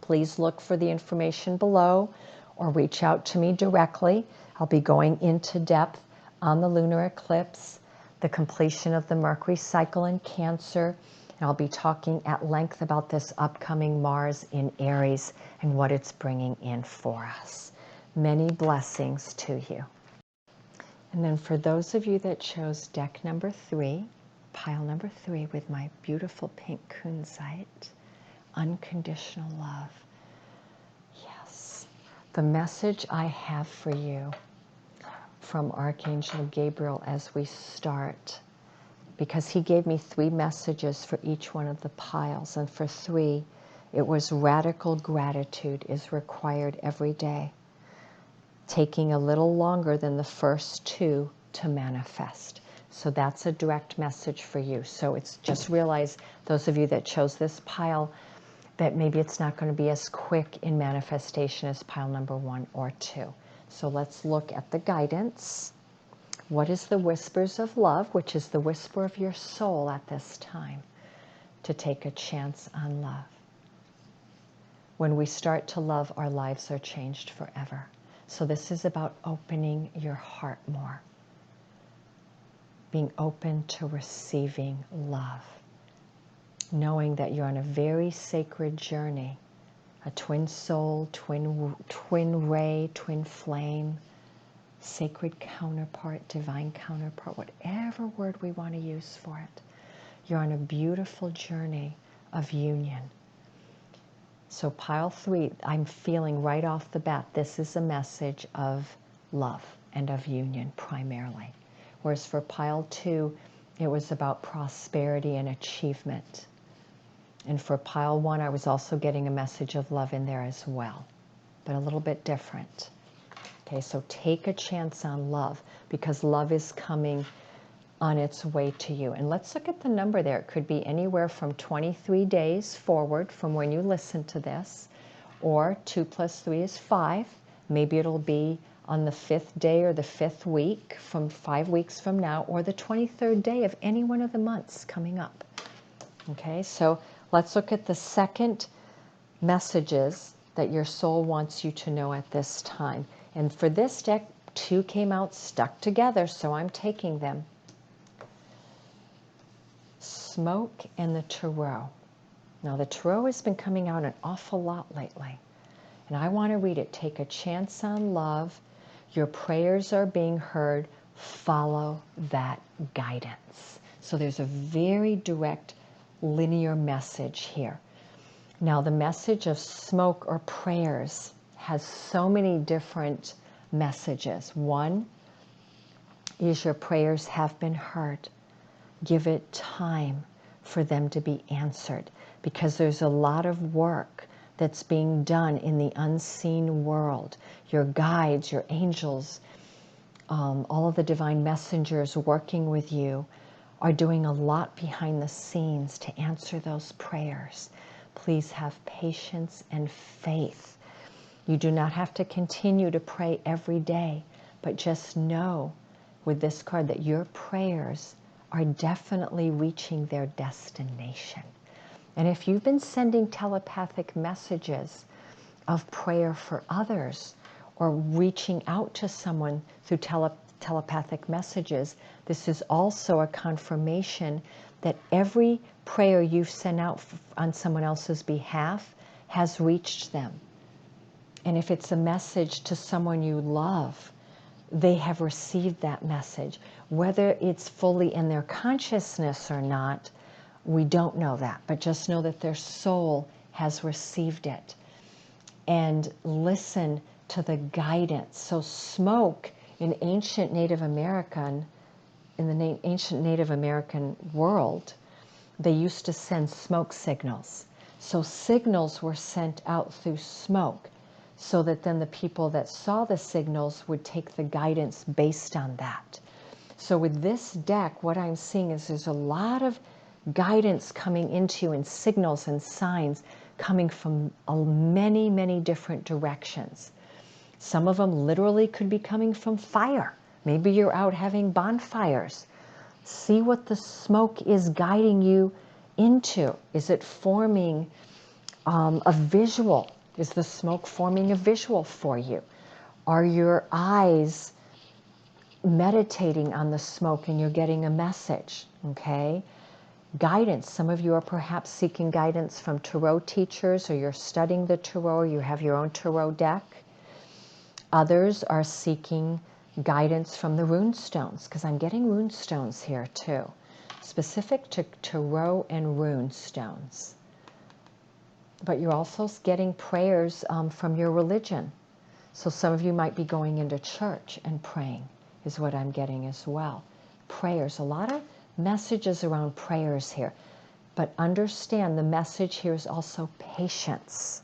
Please look for the information below or reach out to me directly. I'll be going into depth on the lunar eclipse, the completion of the Mercury cycle in Cancer, and I'll be talking at length about this upcoming Mars in Aries and what it's bringing in for us. Many blessings to you. And then for those of you that chose deck number 3, pile number 3 with my beautiful pink kunzite, unconditional love. Yes, the message I have for you from Archangel Gabriel as we start, because he gave me 3 messages for each one of the piles, and for 3, it was radical gratitude is required every day, taking a little longer than the first 2 to manifest. So that's a direct message for you. So it's just realize, those of you that chose this pile, that maybe it's not going to be as quick in manifestation as pile number 1 or 2. So let's look at the guidance. What is the whispers of love, which is the whisper of your soul at this time, to take a chance on love? When we start to love, our lives are changed forever. So this is about opening your heart more, being open to receiving love, knowing that you're on a very sacred journey, a twin soul, twin ray, twin flame, sacred counterpart, divine counterpart, whatever word we want to use for it. You're on a beautiful journey of union. So pile 3, I'm feeling right off the bat, this is a message of love and of union primarily. Whereas for pile 2, it was about prosperity and achievement. And for pile 1, I was also getting a message of love in there as well, but a little bit different. Okay, so take a chance on love, because love is coming on its way to you. And let's look at the number there. It could be anywhere from 23 days forward from when you listen to this, or 2 plus 3 is 5. Maybe it'll be on the 5th day or the 5th week from 5 weeks from now, or the 23rd day of any one of the months coming up. Okay, so let's look at the second messages that your soul wants you to know at this time. And for this deck, 2 came out stuck together, so I'm taking them. Smoke and the Tarot. Now the Tarot has been coming out an awful lot lately, and I want to read it. Take a chance on love. Your prayers are being heard. Follow that guidance. So there's a very direct, linear message here. Now the message of smoke or prayers has so many different messages. One is your prayers have been heard. Give it time for them to be answered, because there's a lot of work that's being done in the unseen world. Your guides, your angels, all of the divine messengers working with you are doing a lot behind the scenes to answer those prayers. Please have patience and faith. You do not have to continue to pray every day, but just know with this card that your prayers are definitely reaching their destination. And if you've been sending telepathic messages of prayer for others, or reaching out to someone through telepathic messages, this is also a confirmation that every prayer you've sent out on someone else's behalf has reached them. And if it's a message to someone you love, they have received that message. Whether it's fully in their consciousness or not, we don't know that. But just know that their soul has received it. And listen to the guidance. So smoke in ancient Native American, in the ancient Native American world, they used to send smoke signals. So signals were sent out through smoke, so that then the people that saw the signals would take the guidance based on that. So with this deck, what I'm seeing is there's a lot of guidance coming into you, and signals and signs coming from many, many different directions. Some of them literally could be coming from fire. Maybe you're out having bonfires. See what the smoke is guiding you into. Is it forming a visual? Is the smoke forming a visual for you? Are your eyes meditating on the smoke and you're getting a message? Okay? Guidance. Some of you are perhaps seeking guidance from tarot teachers, or you're studying the tarot, or you have your own tarot deck. Others are seeking guidance from the rune stones, because I'm getting rune stones here too, specific to tarot and rune stones. But you're also getting prayers from your religion. So some of you might be going into church and praying, is what I'm getting as well. Prayers, a lot of messages around prayers here. But understand the message here is also patience.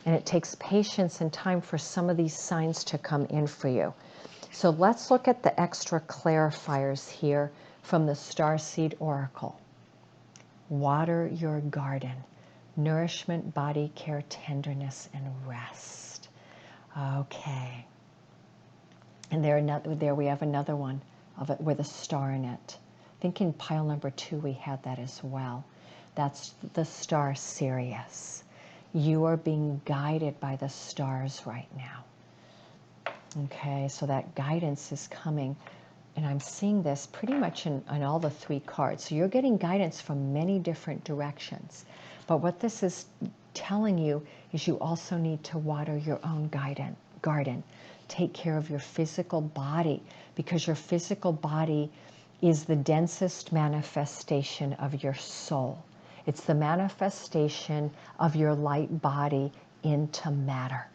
And it takes patience and time for some of these signs to come in for you. So let's look at the extra clarifiers here from the Starseed Oracle. Water your garden. Nourishment, body care, tenderness, and rest. Okay. And there we have another one of it with a star in it. I think in pile number 2 we had that as well. That's the star Sirius. You are being guided by the stars right now. Okay, so that guidance is coming. And I'm seeing this pretty much in all the 3 cards. So you're getting guidance from many different directions. But what this is telling you is you also need to water your own garden. Take care of your physical body, because your physical body is the densest manifestation of your soul. It's the manifestation of your light body into matter.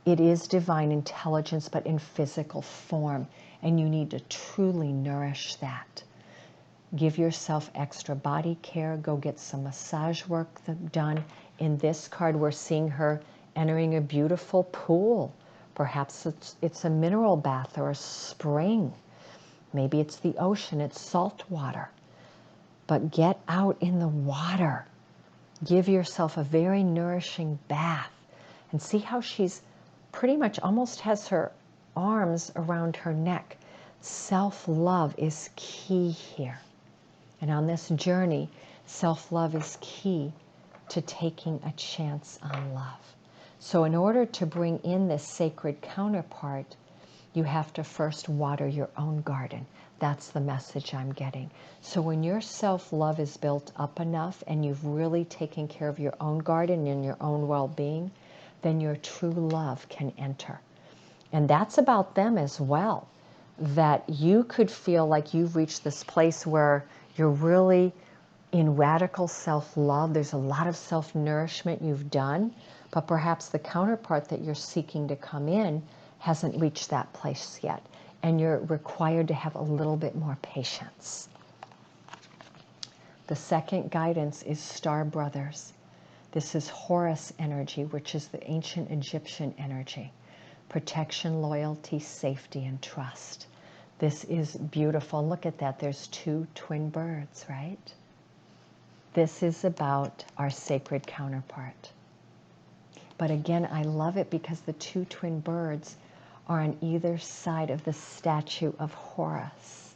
It is divine intelligence, but in physical form, and you need to truly nourish that. Give yourself extra body care. Go get some massage work done. In this card, we're seeing her entering a beautiful pool. Perhaps it's a mineral bath or a spring. Maybe it's the ocean, it's salt water. But get out in the water. Give yourself a very nourishing bath. And see how she's pretty much almost has her arms around her neck. Self-love is key here. And on this journey, self-love is key to taking a chance on love. So in order to bring in this sacred counterpart, you have to first water your own garden. That's the message I'm getting. So when your self-love is built up enough and you've really taken care of your own garden and your own well-being, then your true love can enter. And that's about them as well. That you could feel like you've reached this place where you're really in radical self-love. There's a lot of self-nourishment you've done, but perhaps the counterpart that you're seeking to come in hasn't reached that place yet. And you're required to have a little bit more patience. The second guidance is Star Brothers. This is Horus energy, which is the ancient Egyptian energy. Protection, loyalty, safety, and trust. This is beautiful. Look at that. There's 2 twin birds, right? This is about our sacred counterpart. But again, I love it because the 2 twin birds are on either side of the statue of Horus.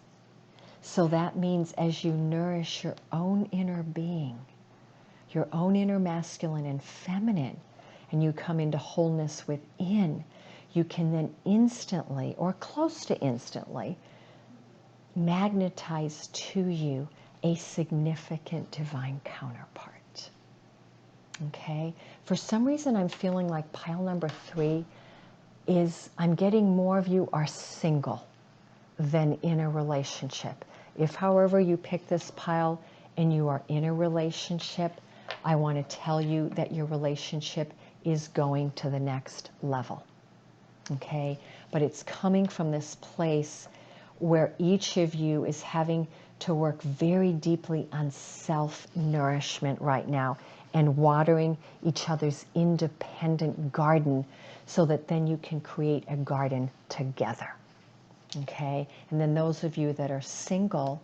So that means as you nourish your own inner being, your own inner masculine and feminine, and you come into wholeness within, you can then instantly, or close to instantly, magnetize to you a significant divine counterpart. Okay? For some reason, I'm feeling like pile number 3 is I'm getting more of you are single than in a relationship. If, however, you pick this pile and you are in a relationship, I want to tell you that your relationship is going to the next level. Okay? But it's coming from this place where each of you is having to work very deeply on self-nourishment right now and watering each other's independent garden so that then you can create a garden together. Okay? And then those of you that are single,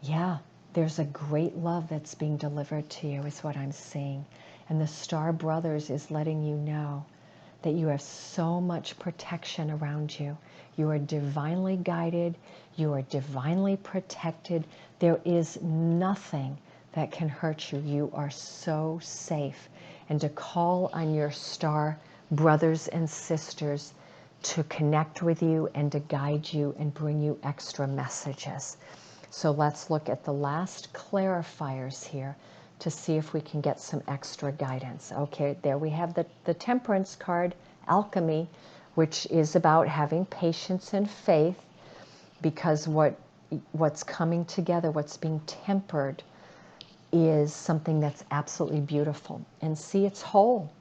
yeah, there's a great love that's being delivered to you is what I'm seeing. And the Star Brothers is letting you know that you have so much protection around you. You are divinely guided. You are divinely protected. There is nothing that can hurt you. You are so safe. And to call on your Star brothers and sisters to connect with you and to guide you and bring you extra messages. So let's look at the last clarifiers here to see if we can get some extra guidance. Okay, there we have the Temperance card alchemy, which is about having patience and faith, because what's coming together, what's being tempered, is something that's absolutely beautiful. And see, it's whole.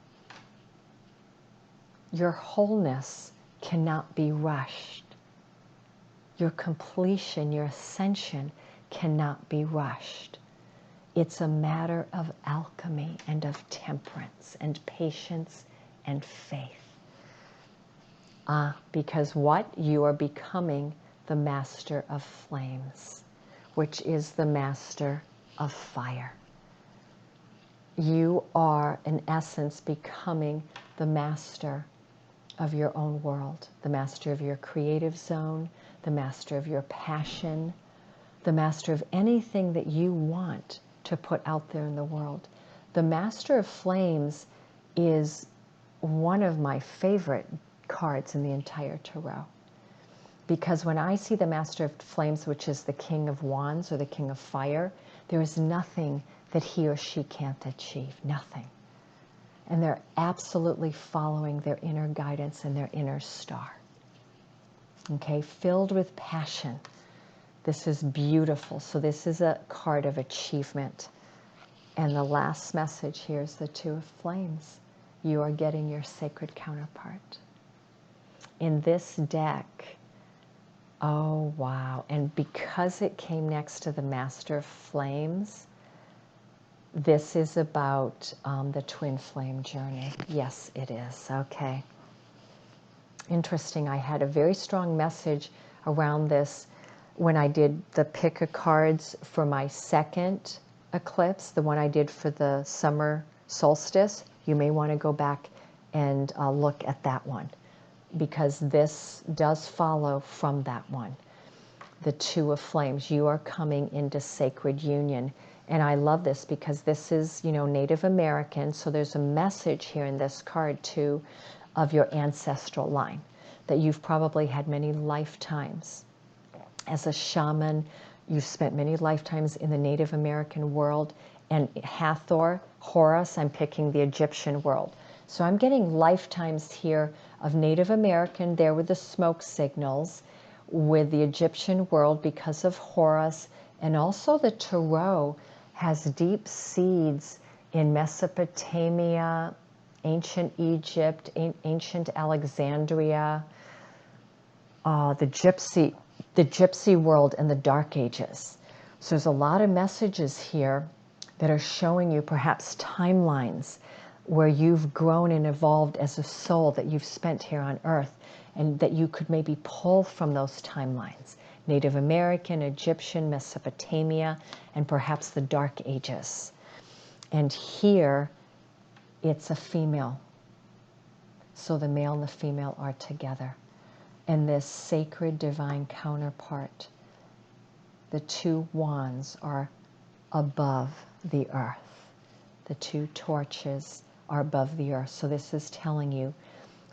Your wholeness cannot be rushed. Your completion, your ascension cannot be rushed. It's a matter of alchemy and of temperance and patience and faith. Because what? You are becoming the master of flames, which is the master of fire. You are, in essence, becoming the master of your own world, the master of your creative zone, the master of your passion, the master of anything that you want to put out there in the world. The Master of Flames is one of my favorite cards in the entire tarot. Because when I see the Master of Flames, which is the King of Wands or the King of Fire, there is nothing that he or she can't achieve. Nothing. And they're absolutely following their inner guidance and their inner star. Okay, filled with passion. This is beautiful. So this is a card of achievement. And the last message here is the Two of Flames. You are getting your sacred counterpart. In this deck, oh wow, and because it came next to the Master of Flames, this is about the twin flame journey. Yes, it is. Okay. Interesting. I had a very strong message around this when I did the pick of cards for my second eclipse, the one I did for the summer solstice. You may want to go back and look at that one, because this does follow from that one. The Two of Flames. You are coming into sacred union. And I love this because this is, Native American. So there's a message here in this card too of your ancestral line, that you've probably had many lifetimes as a shaman. You've spent many lifetimes in the Native American world, and Hathor, Horus, I'm picking the Egyptian world. So I'm getting lifetimes here of Native American, there with the smoke signals, with the Egyptian world because of Horus, and also the tarot has deep seeds in Mesopotamia, ancient Egypt, ancient Alexandria, the gypsy world, and the Dark Ages. So there's a lot of messages here that are showing you perhaps timelines where you've grown and evolved as a soul that you've spent here on earth, and that you could maybe pull from those timelines. Native American, Egyptian, Mesopotamia, and perhaps the Dark Ages. And here, it's a female. So the male and the female are together. And this sacred divine counterpart, the two wands are above the earth. The two torches are above the earth. So this is telling you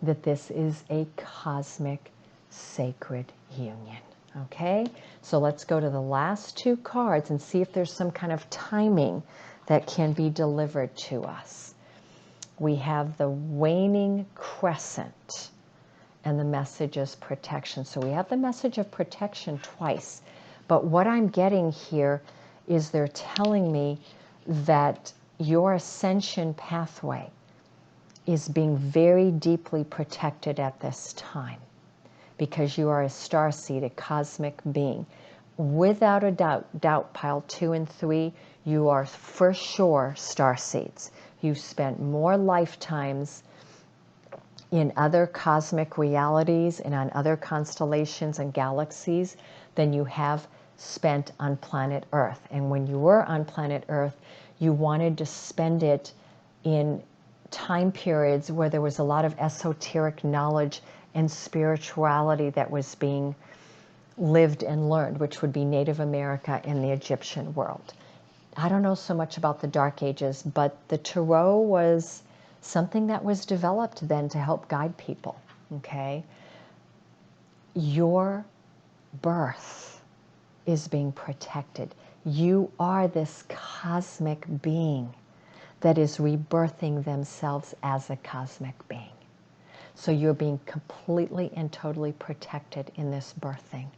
that this is a cosmic sacred union. Okay, so let's go to the last two cards and see if there's some kind of timing that can be delivered to us. We have the waning crescent, and the message is protection. So we have the message of protection twice. But what I'm getting here is they're telling me that your ascension pathway is being very deeply protected at this time, because you are a starseed, a cosmic being. Without a doubt, pile 2 and 3, you are for sure starseeds. You've spent more lifetimes in other cosmic realities and on other constellations and galaxies than you have spent on planet Earth. And when you were on planet Earth, you wanted to spend it in time periods where there was a lot of esoteric knowledge and spirituality that was being lived and learned, which would be Native America and the Egyptian world. I don't know so much about the Dark Ages, but the tarot was something that was developed then to help guide people, okay? Your birth is being protected. You are this cosmic being that is rebirthing themselves as a cosmic being. So you're being completely and totally protected in this birthing.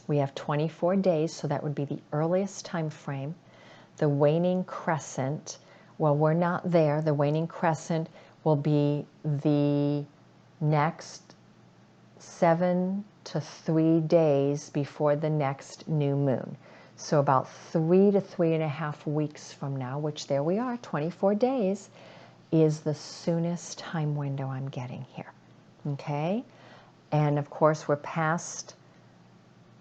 We have 24 days, so that would be the earliest time frame. The waning crescent, well, we're not there. The waning crescent will be the next 7 to 3 days before the next new moon. So about 3 to 3.5 weeks from now, which there we are, 24 days, is the soonest time window I'm getting here. Okay? And of course, we're past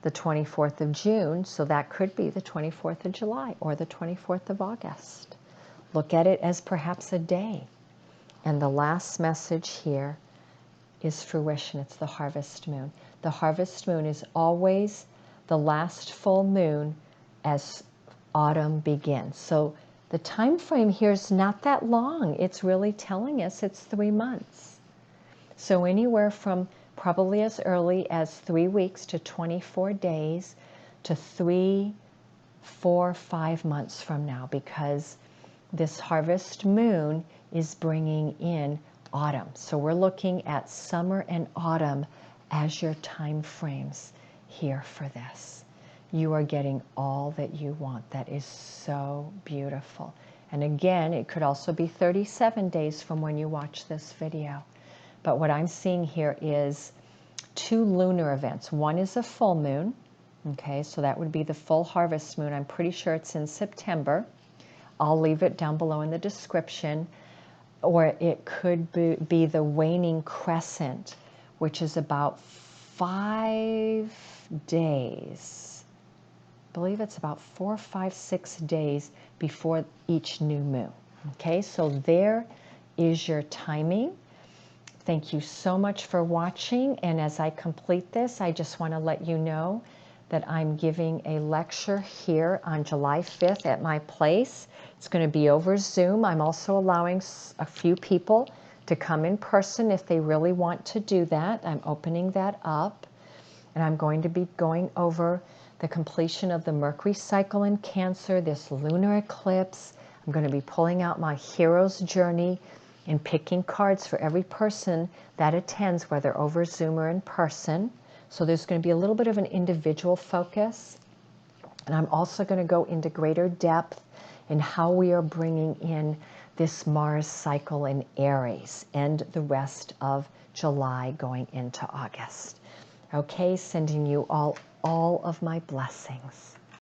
the 24th of June, so that could be the 24th of July or the 24th of August. Look at it as perhaps a day. And the last message here is fruition. It's the harvest moon. The harvest moon is always the last full moon as autumn begins. So the time frame here is not that long. It's really telling us it's 3 months. So anywhere from probably as early as 3 weeks to 24 days to 3, 4, 5 months from now, because this harvest moon is bringing in autumn. So we're looking at summer and autumn as your time frames here for this. You are getting all that you want. That is so beautiful. And again, it could also be 37 days from when you watch this video. But what I'm seeing here is 2 lunar events. One is a full moon. Okay, so that would be the full harvest moon. I'm pretty sure it's in September. I'll leave it down below in the description. Or it could be the waning crescent, which is about 5 days. I believe it's about 4, 5, 6 days before each new moon. Okay, so there is your timing. Thank you so much for watching. And as I complete this, I just want to let you know that I'm giving a lecture here on July 5th at my place. It's going to be over Zoom. I'm also allowing a few people to come in person if they really want to do that. I'm opening that up. And I'm going to be going over the completion of the Mercury cycle in Cancer, this lunar eclipse. I'm going to be pulling out my hero's journey and picking cards for every person that attends, whether over Zoom or in person. So there's going to be a little bit of an individual focus. And I'm also going to go into greater depth in how we are bringing in this Mars cycle in Aries and the rest of July going into August. Okay, sending you all of my blessings.